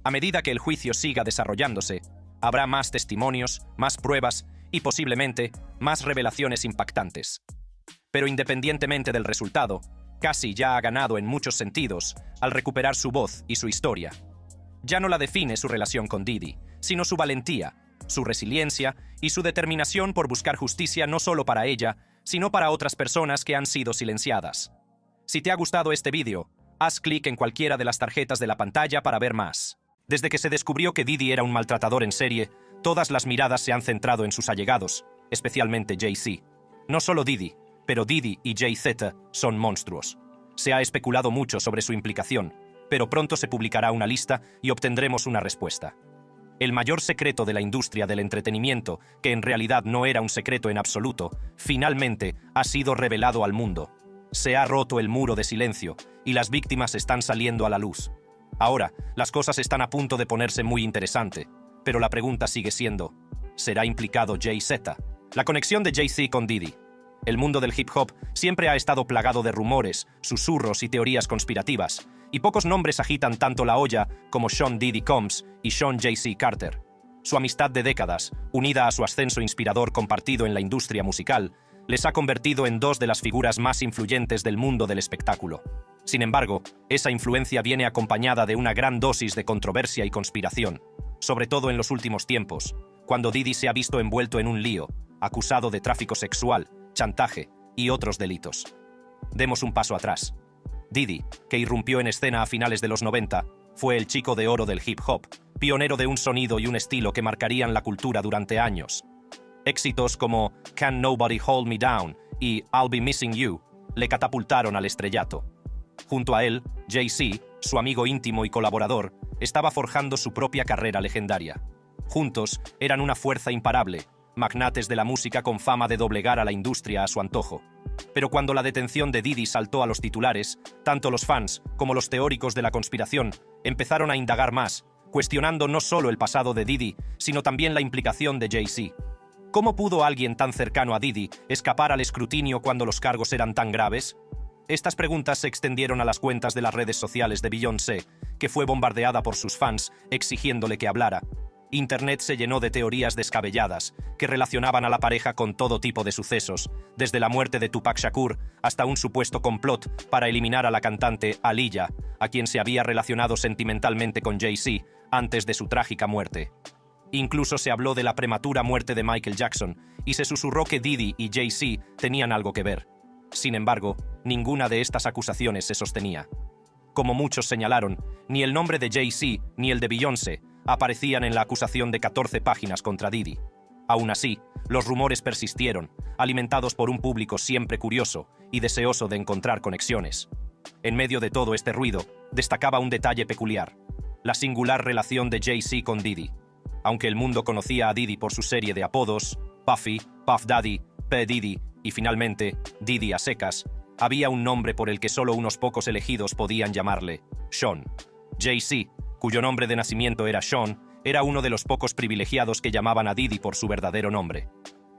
A medida que el juicio siga desarrollándose, habrá más testimonios, más pruebas y posiblemente más revelaciones impactantes. Pero independientemente del resultado, Cassie ya ha ganado en muchos sentidos al recuperar su voz y su historia. Ya no la define su relación con Diddy, sino su valentía, su resiliencia y su determinación por buscar justicia no solo para ella, sino para otras personas que han sido silenciadas. Si te ha gustado este vídeo, haz clic en cualquiera de las tarjetas de la pantalla para ver más. Desde que se descubrió que Diddy era un maltratador en serie, todas las miradas se han centrado en sus allegados, especialmente Jay-Z. No solo Diddy, pero Diddy y Jay-Z son monstruos. Se ha especulado mucho sobre su implicación, pero pronto se publicará una lista y obtendremos una respuesta. El mayor secreto de la industria del entretenimiento, que en realidad no era un secreto en absoluto, finalmente ha sido revelado al mundo. Se ha roto el muro de silencio y las víctimas están saliendo a la luz. Ahora, las cosas están a punto de ponerse muy interesante, pero la pregunta sigue siendo, ¿será implicado Jay-Z? La conexión de Jay-Z con Diddy. El mundo del hip hop siempre ha estado plagado de rumores, susurros y teorías conspirativas, y pocos nombres agitan tanto la olla como Sean Diddy Combs y Sean Jay-Z Carter. Su amistad de décadas, unida a su ascenso inspirador compartido en la industria musical, les ha convertido en dos de las figuras más influyentes del mundo del espectáculo. Sin embargo, esa influencia viene acompañada de una gran dosis de controversia y conspiración, sobre todo en los últimos tiempos, cuando Diddy se ha visto envuelto en un lío, acusado de tráfico sexual, chantaje y otros delitos. Demos un paso atrás. Diddy, que irrumpió en escena a finales de los 90, fue el chico de oro del hip hop, pionero de un sonido y un estilo que marcarían la cultura durante años. Éxitos como Can Nobody Hold Me Down y I'll Be Missing You le catapultaron al estrellato. Junto a él, Jay-Z, su amigo íntimo y colaborador, estaba forjando su propia carrera legendaria. Juntos eran una fuerza imparable, magnates de la música con fama de doblegar a la industria a su antojo. Pero cuando la detención de Diddy saltó a los titulares, tanto los fans como los teóricos de la conspiración empezaron a indagar más, cuestionando no solo el pasado de Diddy, sino también la implicación de Jay-Z. ¿Cómo pudo alguien tan cercano a Diddy escapar al escrutinio cuando los cargos eran tan graves? Estas preguntas se extendieron a las cuentas de las redes sociales de Beyoncé, que fue bombardeada por sus fans exigiéndole que hablara. Internet se llenó de teorías descabelladas que relacionaban a la pareja con todo tipo de sucesos, desde la muerte de Tupac Shakur hasta un supuesto complot para eliminar a la cantante Aaliyah, a quien se había relacionado sentimentalmente con Jay-Z antes de su trágica muerte. Incluso se habló de la prematura muerte de Michael Jackson y se susurró que Diddy y Jay-Z tenían algo que ver. Sin embargo, ninguna de estas acusaciones se sostenía. Como muchos señalaron, ni el nombre de Jay-Z ni el de Beyoncé aparecían en la acusación de 14 páginas contra Diddy. Aún así, los rumores persistieron, alimentados por un público siempre curioso y deseoso de encontrar conexiones. En medio de todo este ruido, destacaba un detalle peculiar: la singular relación de Jay-Z con Diddy. Aunque el mundo conocía a Diddy por su serie de apodos, Puffy, Puff Daddy, P. Diddy y finalmente Diddy a secas, había un nombre por el que solo unos pocos elegidos podían llamarle: Sean. Jay-Z, cuyo nombre de nacimiento era Sean, era uno de los pocos privilegiados que llamaban a Diddy por su verdadero nombre.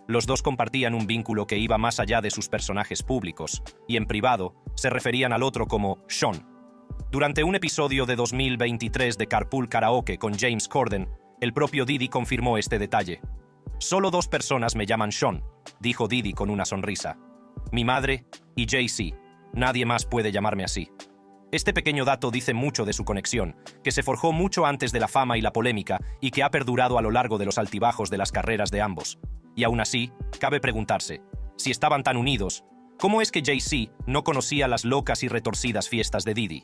Los dos compartían un vínculo que iba más allá de sus personajes públicos, y en privado se referían al otro como Sean. Durante un episodio de 2023 de Carpool Karaoke con James Corden, el propio Diddy confirmó este detalle. «Solo 2 personas me llaman Sean», dijo Diddy con una sonrisa. «Mi madre y Jay-Z. Nadie más puede llamarme así». Este pequeño dato dice mucho de su conexión, que se forjó mucho antes de la fama y la polémica y que ha perdurado a lo largo de los altibajos de las carreras de ambos. Y aún así, cabe preguntarse, si estaban tan unidos, ¿cómo es que Jay-Z no conocía las locas y retorcidas fiestas de Diddy?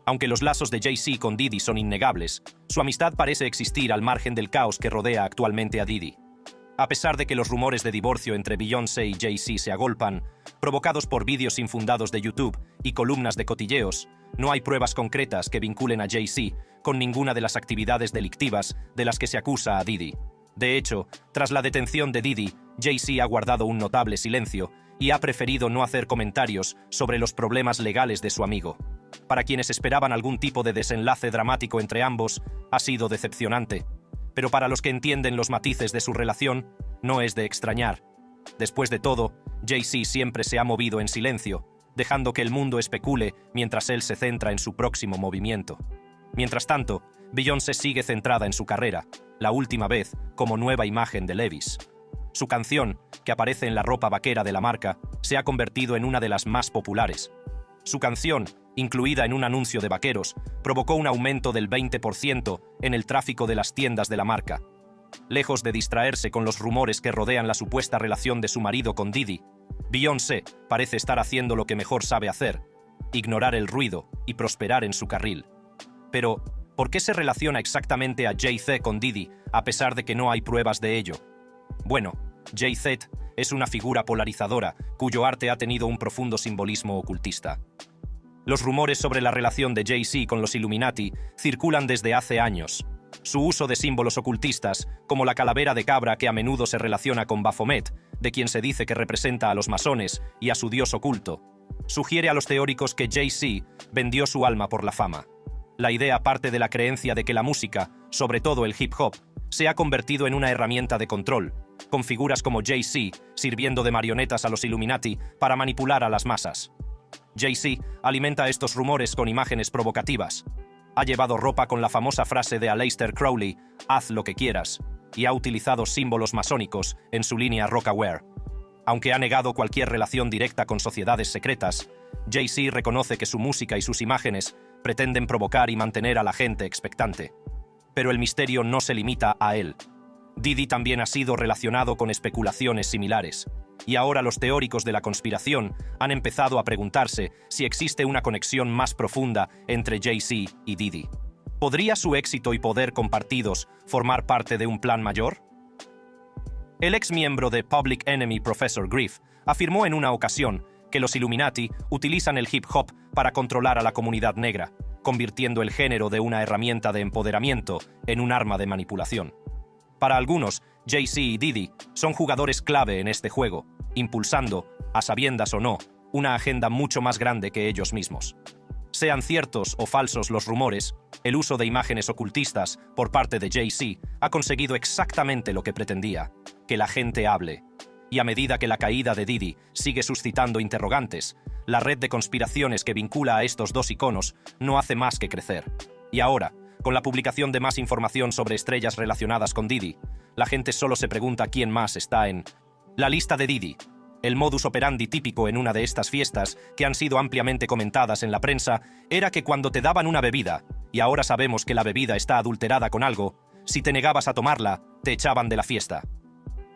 Aunque los lazos de Jay-Z con Diddy son innegables, su amistad parece existir al margen del caos que rodea actualmente a Diddy. A pesar de que los rumores de divorcio entre Beyoncé y Jay-Z se agolpan, provocados por vídeos infundados de YouTube y columnas de cotilleos, no hay pruebas concretas que vinculen a Jay-Z con ninguna de las actividades delictivas de las que se acusa a Diddy. De hecho, tras la detención de Diddy, Jay-Z ha guardado un notable silencio y ha preferido no hacer comentarios sobre los problemas legales de su amigo. Para quienes esperaban algún tipo de desenlace dramático entre ambos, ha sido decepcionante. Pero para los que entienden los matices de su relación, no es de extrañar. Después de todo, Jay-Z siempre se ha movido en silencio, dejando que el mundo especule mientras él se centra en su próximo movimiento. Mientras tanto, Beyoncé sigue centrada en su carrera, la última vez como nueva imagen de Levi's. Su canción, que aparece en la ropa vaquera de la marca, se ha convertido en una de las más populares. Su canción, incluida en un anuncio de vaqueros, provocó un aumento del 20% en el tráfico de las tiendas de la marca. Lejos de distraerse con los rumores que rodean la supuesta relación de su marido con Diddy, Beyoncé parece estar haciendo lo que mejor sabe hacer: ignorar el ruido y prosperar en su carril. Pero, ¿por qué se relaciona exactamente a Jay-Z con Diddy, a pesar de que no hay pruebas de ello? Bueno, Jay-Z es una figura polarizadora, cuyo arte ha tenido un profundo simbolismo ocultista. Los rumores sobre la relación de Jay-Z con los Illuminati circulan desde hace años. Su uso de símbolos ocultistas, como la calavera de cabra que a menudo se relaciona con Baphomet, de quien se dice que representa a los masones y a su dios oculto, sugiere a los teóricos que Jay-Z vendió su alma por la fama. La idea parte de la creencia de que la música, sobre todo el hip hop, se ha convertido en una herramienta de control, con figuras como Jay-Z sirviendo de marionetas a los Illuminati para manipular a las masas. Jay-Z alimenta estos rumores con imágenes provocativas. Ha llevado ropa con la famosa frase de Aleister Crowley, «haz lo que quieras», y ha utilizado símbolos masónicos en su línea Rocawear. Aunque ha negado cualquier relación directa con sociedades secretas, Jay-Z reconoce que su música y sus imágenes pretenden provocar y mantener a la gente expectante. Pero el misterio no se limita a él. Diddy también ha sido relacionado con especulaciones similares. Y ahora los teóricos de la conspiración han empezado a preguntarse si existe una conexión más profunda entre Jay-Z y Diddy. ¿Podría su éxito y poder compartidos formar parte de un plan mayor? El ex miembro de Public Enemy Professor Griff afirmó en una ocasión que los Illuminati utilizan el hip hop para controlar a la comunidad negra, convirtiendo el género de una herramienta de empoderamiento en un arma de manipulación. Para algunos, Jay-Z y Diddy son jugadores clave en este juego, impulsando, a sabiendas o no, una agenda mucho más grande que ellos mismos. Sean ciertos o falsos los rumores, el uso de imágenes ocultistas por parte de Jay-Z ha conseguido exactamente lo que pretendía, que la gente hable. Y a medida que la caída de Diddy sigue suscitando interrogantes, la red de conspiraciones que vincula a estos dos iconos no hace más que crecer. Y ahora, con la publicación de más información sobre estrellas relacionadas con Diddy, la gente solo se pregunta quién más está en la lista de Diddy. El modus operandi típico en una de estas fiestas, que han sido ampliamente comentadas en la prensa, era que cuando te daban una bebida, y ahora sabemos que la bebida está adulterada con algo, si te negabas a tomarla, te echaban de la fiesta.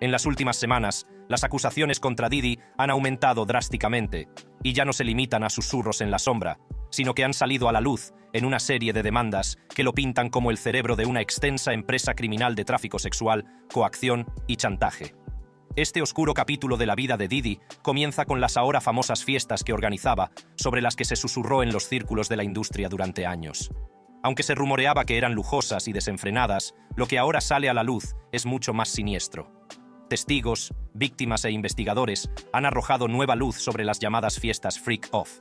En las últimas semanas, las acusaciones contra Diddy han aumentado drásticamente, y ya no se limitan a susurros en la sombra, sino que han salido a la luz en una serie de demandas que lo pintan como el cerebro de una extensa empresa criminal de tráfico sexual, coacción y chantaje. Este oscuro capítulo de la vida de Diddy comienza con las ahora famosas fiestas que organizaba, sobre las que se susurró en los círculos de la industria durante años. Aunque se rumoreaba que eran lujosas y desenfrenadas, lo que ahora sale a la luz es mucho más siniestro. Testigos, víctimas e investigadores han arrojado nueva luz sobre las llamadas fiestas freak off.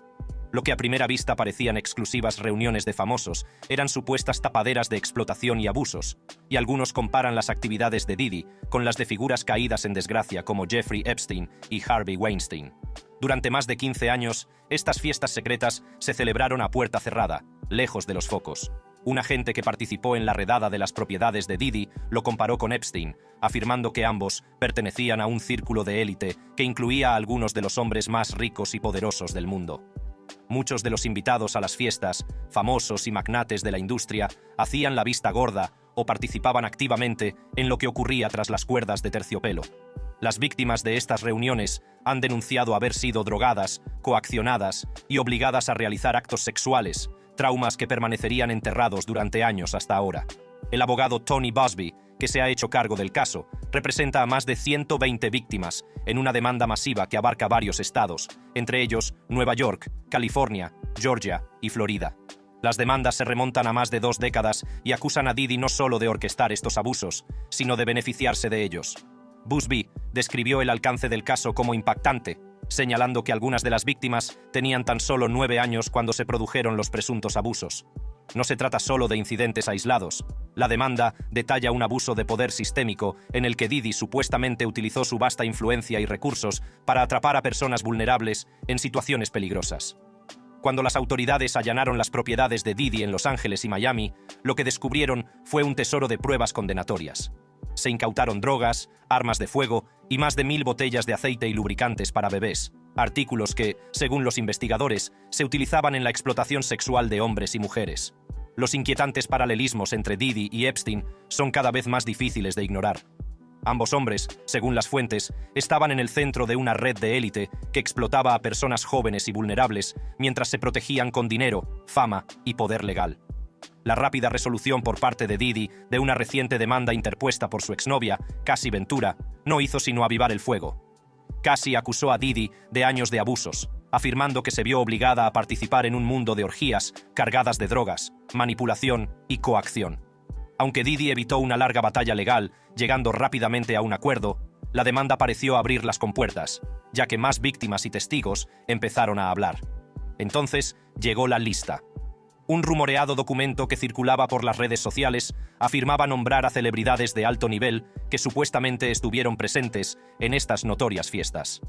Lo que a primera vista parecían exclusivas reuniones de famosos eran supuestas tapaderas de explotación y abusos, y algunos comparan las actividades de Diddy con las de figuras caídas en desgracia como Jeffrey Epstein y Harvey Weinstein. Durante más de 15 años, estas fiestas secretas se celebraron a puerta cerrada, lejos de los focos. Un agente que participó en la redada de las propiedades de Diddy lo comparó con Epstein, afirmando que ambos pertenecían a un círculo de élite que incluía a algunos de los hombres más ricos y poderosos del mundo. Muchos de los invitados a las fiestas, famosos y magnates de la industria, hacían la vista gorda o participaban activamente en lo que ocurría tras las cuerdas de terciopelo. Las víctimas de estas reuniones han denunciado haber sido drogadas, coaccionadas y obligadas a realizar actos sexuales, traumas que permanecerían enterrados durante años hasta ahora. El abogado Tony Buzbee, que se ha hecho cargo del caso, representa a más de 120 víctimas en una demanda masiva que abarca varios estados, entre ellos Nueva York, California, Georgia y Florida. Las demandas se remontan a más de 2 décadas y acusan a Diddy no solo de orquestar estos abusos, sino de beneficiarse de ellos. Buzbee describió el alcance del caso como impactante, señalando que algunas de las víctimas tenían tan solo 9 años cuando se produjeron los presuntos abusos. No se trata solo de incidentes aislados. La demanda detalla un abuso de poder sistémico en el que Diddy supuestamente utilizó su vasta influencia y recursos para atrapar a personas vulnerables en situaciones peligrosas. Cuando las autoridades allanaron las propiedades de Diddy en Los Ángeles y Miami, lo que descubrieron fue un tesoro de pruebas condenatorias. Se incautaron drogas, armas de fuego y más de 1000 botellas de aceite y lubricantes para bebés, artículos que, según los investigadores, se utilizaban en la explotación sexual de hombres y mujeres. Los inquietantes paralelismos entre Diddy y Epstein son cada vez más difíciles de ignorar. Ambos hombres, según las fuentes, estaban en el centro de una red de élite que explotaba a personas jóvenes y vulnerables mientras se protegían con dinero, fama y poder legal. La rápida resolución por parte de Diddy de una reciente demanda interpuesta por su exnovia, Cassie Ventura, no hizo sino avivar el fuego. Cassie acusó a Diddy de años de abusos, afirmando que se vio obligada a participar en un mundo de orgías cargadas de drogas, manipulación y coacción. Aunque Diddy evitó una larga batalla legal, llegando rápidamente a un acuerdo, la demanda pareció abrir las compuertas, ya que más víctimas y testigos empezaron a hablar. Entonces llegó la lista. Un rumoreado documento que circulaba por las redes sociales afirmaba nombrar a celebridades de alto nivel que supuestamente estuvieron presentes en estas notorias fiestas.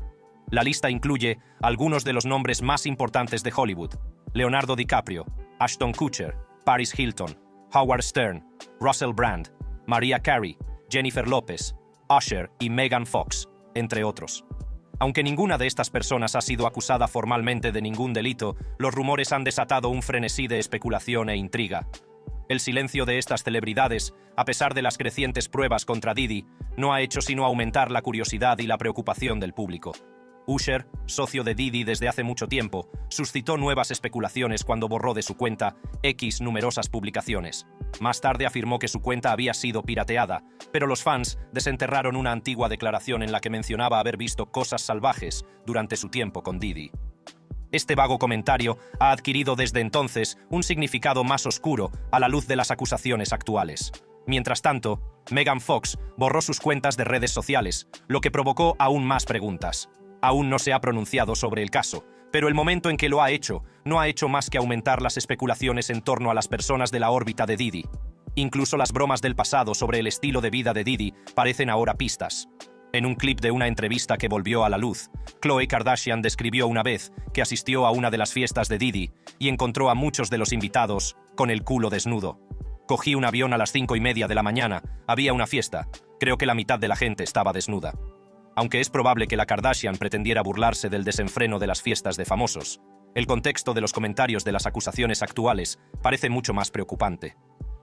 La lista incluye algunos de los nombres más importantes de Hollywood: Leonardo DiCaprio, Ashton Kutcher, Paris Hilton, Howard Stern, Russell Brand, Mariah Carey, Jennifer Lopez, Usher y Megan Fox, entre otros. Aunque ninguna de estas personas ha sido acusada formalmente de ningún delito, los rumores han desatado un frenesí de especulación e intriga. El silencio de estas celebridades, a pesar de las crecientes pruebas contra Diddy, no ha hecho sino aumentar la curiosidad y la preocupación del público. Usher, socio de Diddy desde hace mucho tiempo, suscitó nuevas especulaciones cuando borró de su cuenta X numerosas publicaciones, Más tarde afirmó que su cuenta había sido pirateada, pero los fans desenterraron una antigua declaración en la que mencionaba haber visto cosas salvajes durante su tiempo con Diddy. Este vago comentario ha adquirido desde entonces un significado más oscuro a la luz de las acusaciones actuales. Mientras tanto, Megan Fox borró sus cuentas de redes sociales, lo que provocó aún más preguntas. Aún no se ha pronunciado sobre el caso, pero el momento en que lo ha hecho no ha hecho más que aumentar las especulaciones en torno a las personas de la órbita de Diddy. Incluso las bromas del pasado sobre el estilo de vida de Diddy parecen ahora pistas. En un clip de una entrevista que volvió a la luz, Khloe Kardashian describió una vez que asistió a una de las fiestas de Diddy y encontró a muchos de los invitados con el culo desnudo. Cogí un avión a las 5:30 de la mañana, había una fiesta, creo que la mitad de la gente estaba desnuda. Aunque es probable que la Kardashian pretendiera burlarse del desenfreno de las fiestas de famosos, el contexto de los comentarios de las acusaciones actuales parece mucho más preocupante.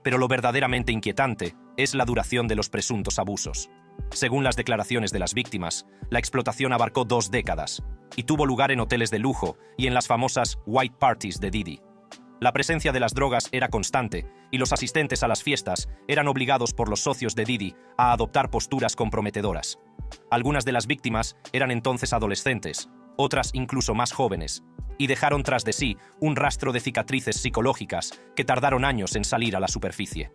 Pero lo verdaderamente inquietante es la duración de los presuntos abusos. Según las declaraciones de las víctimas, la explotación abarcó 2 décadas y tuvo lugar en hoteles de lujo y en las famosas white parties de Diddy. La presencia de las drogas era constante y los asistentes a las fiestas eran obligados por los socios de Diddy a adoptar posturas comprometedoras. Algunas de las víctimas eran entonces adolescentes, otras incluso más jóvenes, y dejaron tras de sí un rastro de cicatrices psicológicas que tardaron años en salir a la superficie.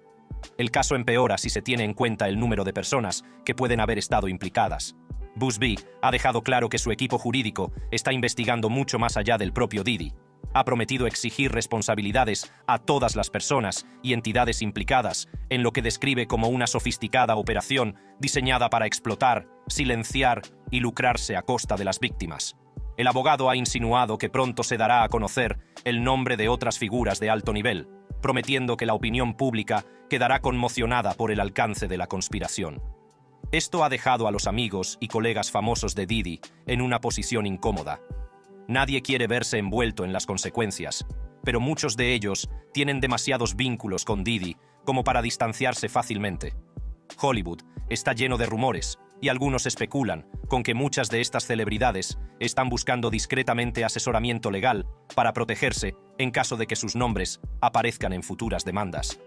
El caso empeora si se tiene en cuenta el número de personas que pueden haber estado implicadas. Busby ha dejado claro que su equipo jurídico está investigando mucho más allá del propio Diddy. Ha prometido exigir responsabilidades a todas las personas y entidades implicadas en lo que describe como una sofisticada operación diseñada para explotar, silenciar y lucrarse a costa de las víctimas. El abogado ha insinuado que pronto se dará a conocer el nombre de otras figuras de alto nivel, prometiendo que la opinión pública quedará conmocionada por el alcance de la conspiración. Esto ha dejado a los amigos y colegas famosos de Diddy en una posición incómoda. Nadie quiere verse envuelto en las consecuencias, pero muchos de ellos tienen demasiados vínculos con Diddy como para distanciarse fácilmente. Hollywood está lleno de rumores, y algunos especulan con que muchas de estas celebridades están buscando discretamente asesoramiento legal para protegerse en caso de que sus nombres aparezcan en futuras demandas.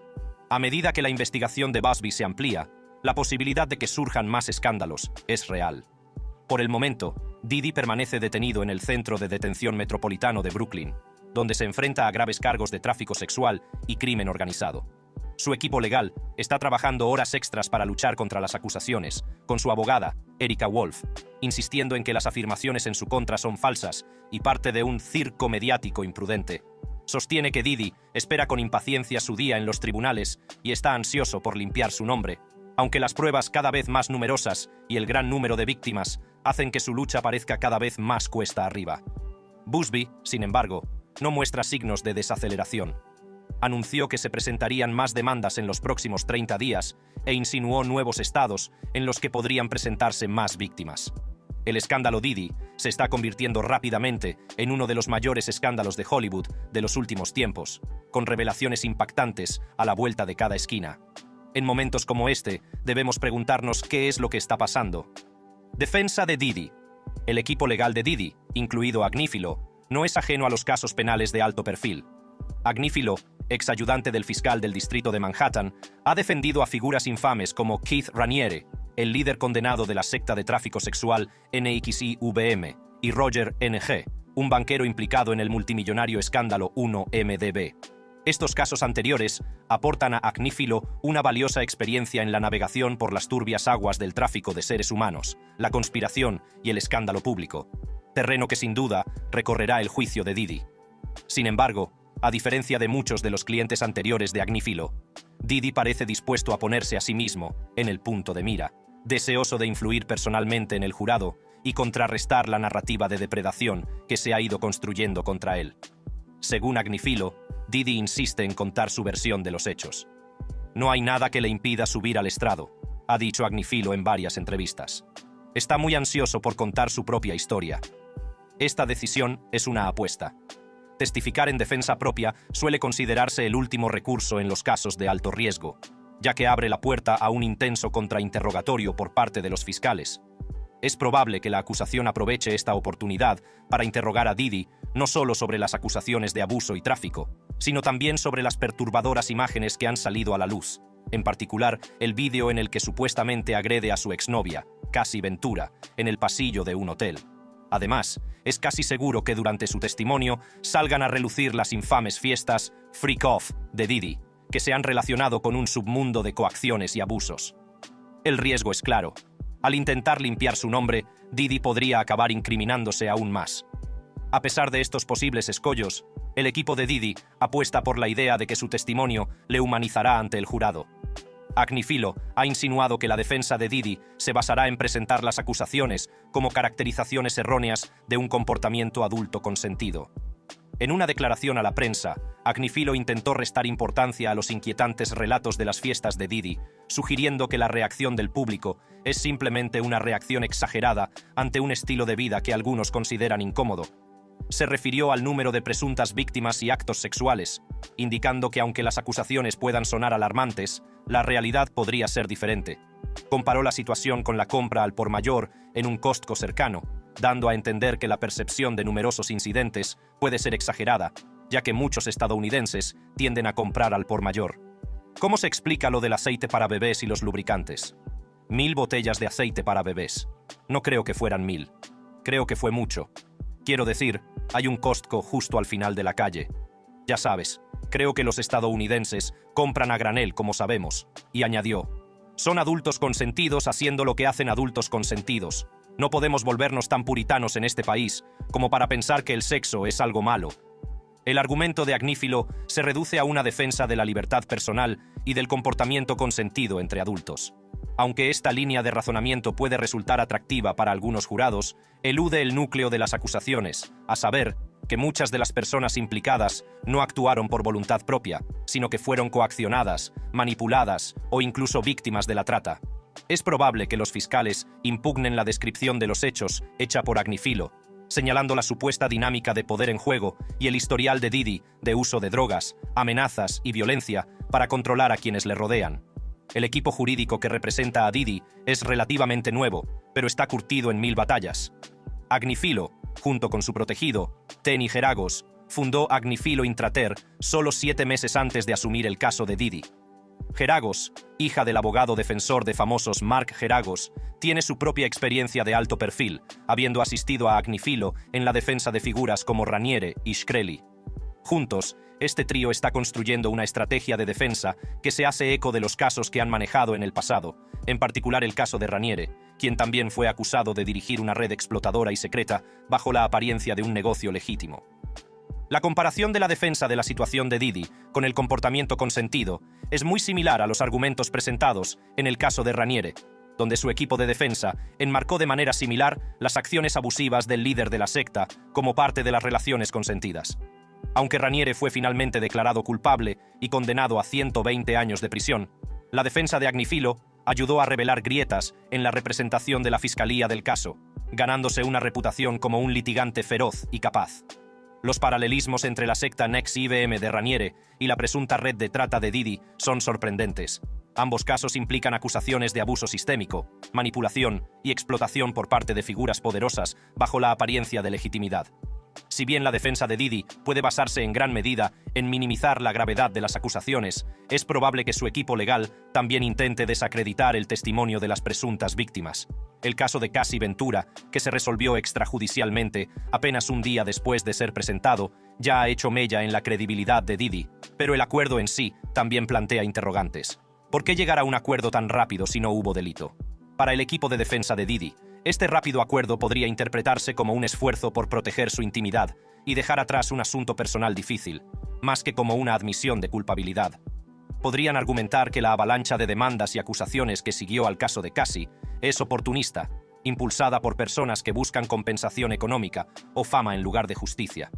A medida que la investigación de Busby se amplía, la posibilidad de que surjan más escándalos es real. Por el momento, Diddy permanece detenido en el Centro de Detención Metropolitano de Brooklyn, donde se enfrenta a graves cargos de tráfico sexual y crimen organizado. Su equipo legal está trabajando horas extras para luchar contra las acusaciones, con su abogada, Erica Wolf, insistiendo en que las afirmaciones en su contra son falsas y parte de un circo mediático imprudente. Sostiene que Diddy espera con impaciencia su día en los tribunales y está ansioso por limpiar su nombre, aunque las pruebas cada vez más numerosas y el gran número de víctimas hacen que su lucha parezca cada vez más cuesta arriba. Busby, sin embargo, no muestra signos de desaceleración. Anunció que se presentarían más demandas en los próximos 30 días e insinuó nuevos estados en los que podrían presentarse más víctimas. El escándalo Diddy se está convirtiendo rápidamente en uno de los mayores escándalos de Hollywood de los últimos tiempos, con revelaciones impactantes a la vuelta de cada esquina. En momentos como este, debemos preguntarnos qué es lo que está pasando. Defensa de Diddy. El equipo legal de Diddy, incluido Agnifilo, no es ajeno a los casos penales de alto perfil. Agnifilo, ex ayudante del fiscal del distrito de Manhattan, ha defendido a figuras infames como Keith Raniere, el líder condenado de la secta de tráfico sexual NXIVM, y Roger N.G., un banquero implicado en el multimillonario escándalo 1MDB. Estos casos anteriores aportan a Agnifilo una valiosa experiencia en la navegación por las turbias aguas del tráfico de seres humanos, la conspiración y el escándalo público, terreno que sin duda recorrerá el juicio de Diddy. Sin embargo, a diferencia de muchos de los clientes anteriores de Agnifilo, Diddy parece dispuesto a ponerse a sí mismo en el punto de mira, deseoso de influir personalmente en el jurado y contrarrestar la narrativa de depredación que se ha ido construyendo contra él. Según Agnifilo, Diddy insiste en contar su versión de los hechos. No hay nada que le impida subir al estrado, ha dicho Agnifilo en varias entrevistas. Está muy ansioso por contar su propia historia. Esta decisión es una apuesta. Testificar en defensa propia suele considerarse el último recurso en los casos de alto riesgo, ya que abre la puerta a un intenso contrainterrogatorio por parte de los fiscales. Es probable que la acusación aproveche esta oportunidad para interrogar a Diddy no solo sobre las acusaciones de abuso y tráfico, sino también sobre las perturbadoras imágenes que han salido a la luz, en particular el vídeo en el que supuestamente agrede a su exnovia, Cassie Ventura, en el pasillo de un hotel. Además, es casi seguro que durante su testimonio salgan a relucir las infames fiestas Freak Off de Diddy, que se han relacionado con un submundo de coacciones y abusos. El riesgo es claro. Al intentar limpiar su nombre, Diddy podría acabar incriminándose aún más. A pesar de estos posibles escollos, el equipo de Diddy apuesta por la idea de que su testimonio le humanizará ante el jurado. Agnifilo ha insinuado que la defensa de Diddy se basará en presentar las acusaciones como caracterizaciones erróneas de un comportamiento adulto consentido. En una declaración a la prensa, Agnifilo intentó restar importancia a los inquietantes relatos de las fiestas de Diddy, sugiriendo que la reacción del público es simplemente una reacción exagerada ante un estilo de vida que algunos consideran incómodo. Se refirió al número de presuntas víctimas y actos sexuales, indicando que aunque las acusaciones puedan sonar alarmantes, la realidad podría ser diferente. Comparó la situación con la compra al por mayor en un Costco cercano, dando a entender que la percepción de numerosos incidentes puede ser exagerada, ya que muchos estadounidenses tienden a comprar al por mayor. ¿Cómo se explica lo del aceite para bebés y los lubricantes? 1000 botellas de aceite para bebés. No creo que fueran 1000. Creo que fue mucho. Quiero decir, hay un Costco justo al final de la calle. Ya sabes, creo que los estadounidenses compran a granel, como sabemos. Y añadió, son adultos consentidos haciendo lo que hacen adultos consentidos. No podemos volvernos tan puritanos en este país como para pensar que el sexo es algo malo. El argumento de Agnifilo se reduce a una defensa de la libertad personal y del comportamiento consentido entre adultos. Aunque esta línea de razonamiento puede resultar atractiva para algunos jurados, elude el núcleo de las acusaciones, a saber, que muchas de las personas implicadas no actuaron por voluntad propia, sino que fueron coaccionadas, manipuladas o incluso víctimas de la trata. Es probable que los fiscales impugnen la descripción de los hechos hecha por Agnifilo, señalando la supuesta dinámica de poder en juego y el historial de Diddy de uso de drogas, amenazas y violencia para controlar a quienes le rodean. El equipo jurídico que representa a Diddy es relativamente nuevo, pero está curtido en 1000 batallas. Agnifilo, junto con su protegido, Tenny Geragos, fundó Agnifilo Intrater solo 7 meses antes de asumir el caso de Diddy. Geragos, hija del abogado defensor de famosos Mark Geragos, tiene su propia experiencia de alto perfil, habiendo asistido a Agnifilo en la defensa de figuras como Raniere y Shkreli. Juntos, este trío está construyendo una estrategia de defensa que se hace eco de los casos que han manejado en el pasado, en particular el caso de Raniere, quien también fue acusado de dirigir una red explotadora y secreta bajo la apariencia de un negocio legítimo. La comparación de la defensa de la situación de Diddy con el comportamiento consentido es muy similar a los argumentos presentados en el caso de Raniere, donde su equipo de defensa enmarcó de manera similar las acciones abusivas del líder de la secta como parte de las relaciones consentidas. Aunque Raniere fue finalmente declarado culpable y condenado a 120 años de prisión, la defensa de Agnifilo ayudó a revelar grietas en la representación de la fiscalía del caso, ganándose una reputación como un litigante feroz y capaz. Los paralelismos entre la secta Nex IBM de Raniere y la presunta red de trata de Diddy son sorprendentes. Ambos casos implican acusaciones de abuso sistémico, manipulación y explotación por parte de figuras poderosas bajo la apariencia de legitimidad. Si bien la defensa de Diddy puede basarse en gran medida en minimizar la gravedad de las acusaciones, es probable que su equipo legal también intente desacreditar el testimonio de las presuntas víctimas. El caso de Cassie Ventura, que se resolvió extrajudicialmente apenas un día después de ser presentado, ya ha hecho mella en la credibilidad de Diddy, pero el acuerdo en sí también plantea interrogantes. ¿Por qué llegar a un acuerdo tan rápido si no hubo delito? Para el equipo de defensa de Diddy, este rápido acuerdo podría interpretarse como un esfuerzo por proteger su intimidad y dejar atrás un asunto personal difícil, más que como una admisión de culpabilidad. Podrían argumentar que la avalancha de demandas y acusaciones que siguió al caso de Cassie es oportunista, impulsada por personas que buscan compensación económica o fama en lugar de justicia.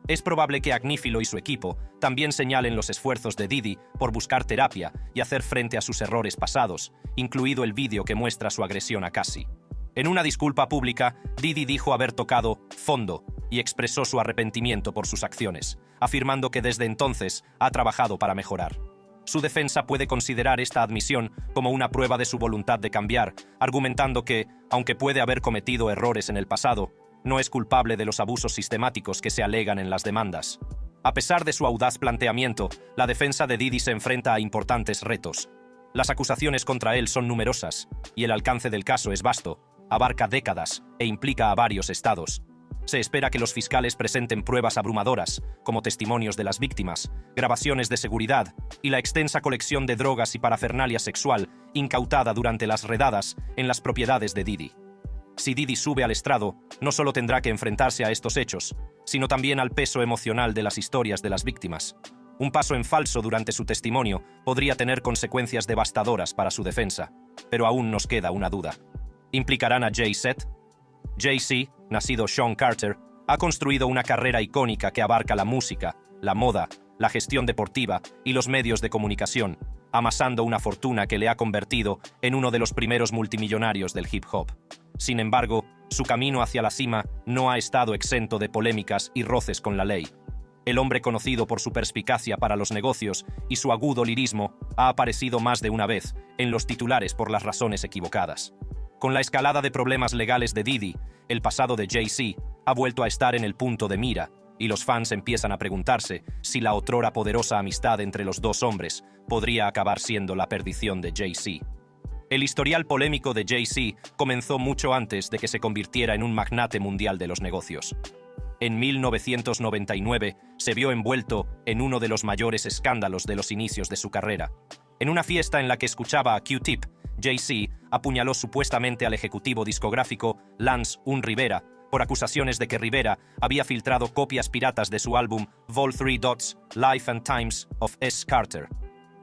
Es probable que Agnifilo y su equipo también señalen los esfuerzos de Diddy por buscar terapia y hacer frente a sus errores pasados, incluido el vídeo que muestra su agresión a Cassie. En una disculpa pública, Diddy dijo haber tocado fondo y expresó su arrepentimiento por sus acciones, afirmando que desde entonces ha trabajado para mejorar. Su defensa puede considerar esta admisión como una prueba de su voluntad de cambiar, argumentando que, aunque puede haber cometido errores en el pasado, no es culpable de los abusos sistemáticos que se alegan en las demandas. A pesar de su audaz planteamiento, la defensa de Diddy se enfrenta a importantes retos. Las acusaciones contra él son numerosas, y el alcance del caso es vasto, abarca décadas e implica a varios estados. Se espera que los fiscales presenten pruebas abrumadoras, como testimonios de las víctimas, grabaciones de seguridad y la extensa colección de drogas y parafernalia sexual incautada durante las redadas en las propiedades de Diddy. Si Diddy sube al estrado, no solo tendrá que enfrentarse a estos hechos, sino también al peso emocional de las historias de las víctimas. Un paso en falso durante su testimonio podría tener consecuencias devastadoras para su defensa, pero aún nos queda una duda. ¿Implicarán a Jay-Z? Jay-Z, nacido Sean Carter, ha construido una carrera icónica que abarca la música, la moda, la gestión deportiva y los medios de comunicación, amasando una fortuna que le ha convertido en uno de los primeros multimillonarios del hip hop. Sin embargo, su camino hacia la cima no ha estado exento de polémicas y roces con la ley. El hombre, conocido por su perspicacia para los negocios y su agudo lirismo, ha aparecido más de una vez en los titulares por las razones equivocadas. Con la escalada de problemas legales de Diddy, el pasado de Jay-Z ha vuelto a estar en el punto de mira, y los fans empiezan a preguntarse si la otrora poderosa amistad entre los dos hombres podría acabar siendo la perdición de Jay-Z. El historial polémico de Jay-Z comenzó mucho antes de que se convirtiera en un magnate mundial de los negocios. En 1999 se vio envuelto en uno de los mayores escándalos de los inicios de su carrera. En una fiesta en la que escuchaba a Q-Tip, Jay-Z apuñaló supuestamente al ejecutivo discográfico Lance Rivera por acusaciones de que Rivera había filtrado copias piratas de su álbum Vol 3 Dots, Life and Times of S. Carter.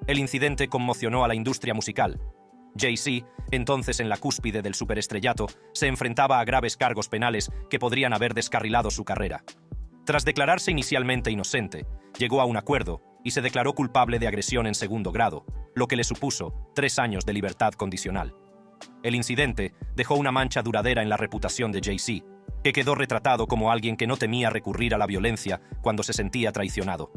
El incidente conmocionó a la industria musical. Jay-Z, entonces en la cúspide del superestrellato, se enfrentaba a graves cargos penales que podrían haber descarrilado su carrera. Tras declararse inicialmente inocente, llegó a un acuerdo y se declaró culpable de agresión en segundo grado, lo que le supuso 3 años de libertad condicional. El incidente dejó una mancha duradera en la reputación de Jay-Z, que quedó retratado como alguien que no temía recurrir a la violencia cuando se sentía traicionado.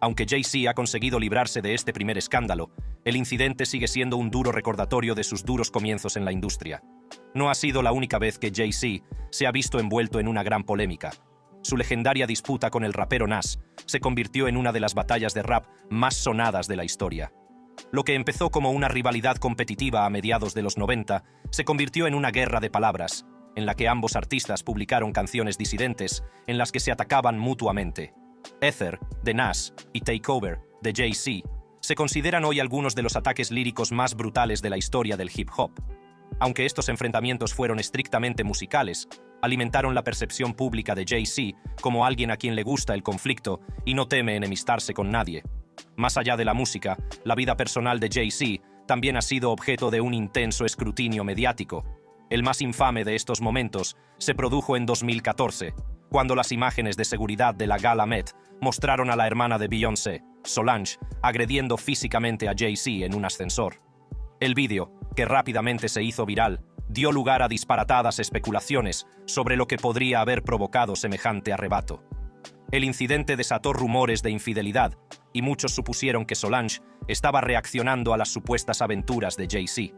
Aunque Jay-Z ha conseguido librarse de este primer escándalo, el incidente sigue siendo un duro recordatorio de sus duros comienzos en la industria. No ha sido la única vez que Jay-Z se ha visto envuelto en una gran polémica. Su legendaria disputa con el rapero Nas se convirtió en una de las batallas de rap más sonadas de la historia. Lo que empezó como una rivalidad competitiva a mediados de los 90 se convirtió en una guerra de palabras, en la que ambos artistas publicaron canciones disidentes en las que se atacaban mutuamente. Ether, de Nas, y Takeover, de Jay-Z, se consideran hoy algunos de los ataques líricos más brutales de la historia del hip hop. Aunque estos enfrentamientos fueron estrictamente musicales, alimentaron la percepción pública de Jay-Z como alguien a quien le gusta el conflicto y no teme enemistarse con nadie. Más allá de la música, la vida personal de Jay-Z también ha sido objeto de un intenso escrutinio mediático. El más infame de estos momentos se produjo en 2014, cuando las imágenes de seguridad de la gala Met mostraron a la hermana de Beyoncé, Solange, agrediendo físicamente a Jay-Z en un ascensor. El vídeo, que rápidamente se hizo viral, dio lugar a disparatadas especulaciones sobre lo que podría haber provocado semejante arrebato. El incidente desató rumores de infidelidad, y muchos supusieron que Solange estaba reaccionando a las supuestas aventuras de Jay-Z.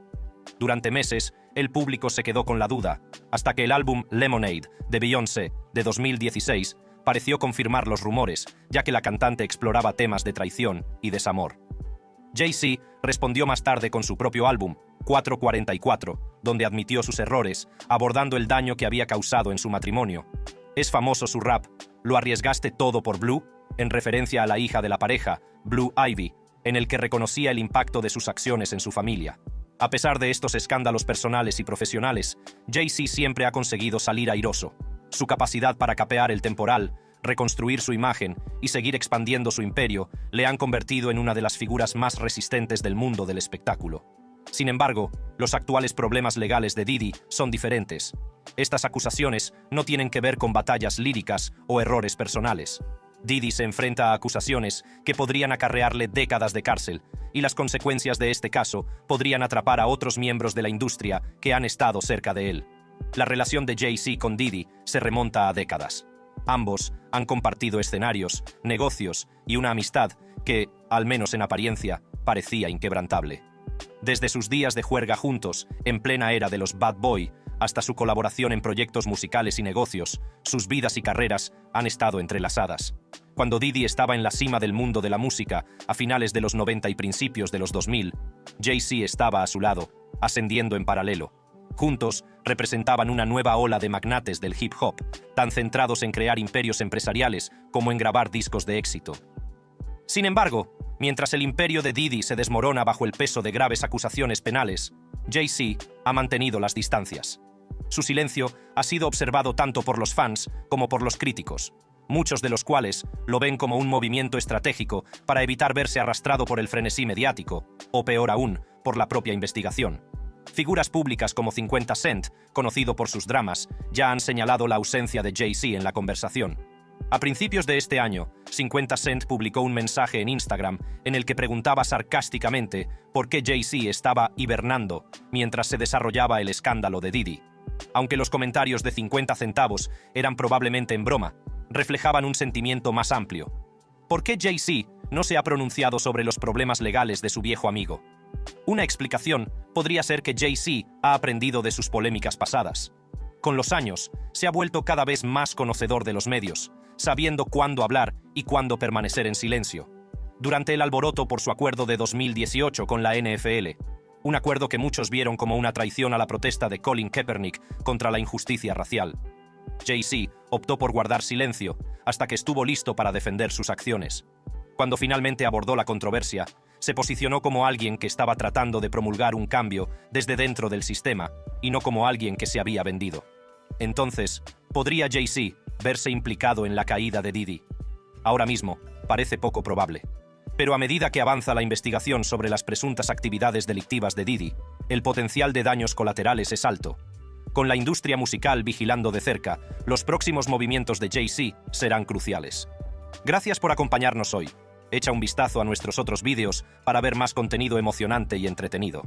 Durante meses, el público se quedó con la duda, hasta que el álbum Lemonade, de Beyoncé, de 2016, pareció confirmar los rumores, ya que la cantante exploraba temas de traición y desamor. Jay-Z respondió más tarde con su propio álbum, 444, donde admitió sus errores, abordando el daño que había causado en su matrimonio. Es famoso su rap, "Lo arriesgaste todo por Blue", en referencia a la hija de la pareja, Blue Ivy, en el que reconocía el impacto de sus acciones en su familia. A pesar de estos escándalos personales y profesionales, Jay-Z siempre ha conseguido salir airoso. Su capacidad para capear el temporal, reconstruir su imagen y seguir expandiendo su imperio le han convertido en una de las figuras más resistentes del mundo del espectáculo. Sin embargo, los actuales problemas legales de Diddy son diferentes. Estas acusaciones no tienen que ver con batallas líricas o errores personales. Diddy se enfrenta a acusaciones que podrían acarrearle décadas de cárcel, y las consecuencias de este caso podrían atrapar a otros miembros de la industria que han estado cerca de él. La relación de Jay-Z con Diddy se remonta a décadas. Ambos han compartido escenarios, negocios y una amistad que, al menos en apariencia, parecía inquebrantable. Desde sus días de juerga juntos, en plena era de los Bad Boy, hasta su colaboración en proyectos musicales y negocios, sus vidas y carreras han estado entrelazadas. Cuando Diddy estaba en la cima del mundo de la música, a finales de los 90 y principios de los 2000, Jay-Z estaba a su lado, ascendiendo en paralelo. Juntos, representaban una nueva ola de magnates del hip hop, tan centrados en crear imperios empresariales como en grabar discos de éxito. Sin embargo, mientras el imperio de Diddy se desmorona bajo el peso de graves acusaciones penales, Jay-Z ha mantenido las distancias. Su silencio ha sido observado tanto por los fans como por los críticos, muchos de los cuales lo ven como un movimiento estratégico para evitar verse arrastrado por el frenesí mediático, o peor aún, por la propia investigación. Figuras públicas como 50 Cent, conocido por sus dramas, ya han señalado la ausencia de Jay-Z en la conversación. A principios de este año, 50 Cent publicó un mensaje en Instagram en el que preguntaba sarcásticamente por qué Jay-Z estaba hibernando mientras se desarrollaba el escándalo de Diddy. Aunque los comentarios de 50 centavos eran probablemente en broma, reflejaban un sentimiento más amplio. ¿Por qué Jay-Z no se ha pronunciado sobre los problemas legales de su viejo amigo? Una explicación podría ser que Jay-Z ha aprendido de sus polémicas pasadas. Con los años, se ha vuelto cada vez más conocedor de los medios, sabiendo cuándo hablar y cuándo permanecer en silencio. Durante el alboroto por su acuerdo de 2018 con la NFL, un acuerdo que muchos vieron como una traición a la protesta de Colin Kaepernick contra la injusticia racial, Jay-Z optó por guardar silencio hasta que estuvo listo para defender sus acciones. Cuando finalmente abordó la controversia, se posicionó como alguien que estaba tratando de promulgar un cambio desde dentro del sistema y no como alguien que se había vendido. Entonces, ¿podría Jay-Z verse implicado en la caída de Diddy? Ahora mismo, parece poco probable. Pero a medida que avanza la investigación sobre las presuntas actividades delictivas de Diddy, el potencial de daños colaterales es alto. Con la industria musical vigilando de cerca, los próximos movimientos de Jay-Z serán cruciales. Gracias por acompañarnos hoy. Echa un vistazo a nuestros otros vídeos para ver más contenido emocionante y entretenido.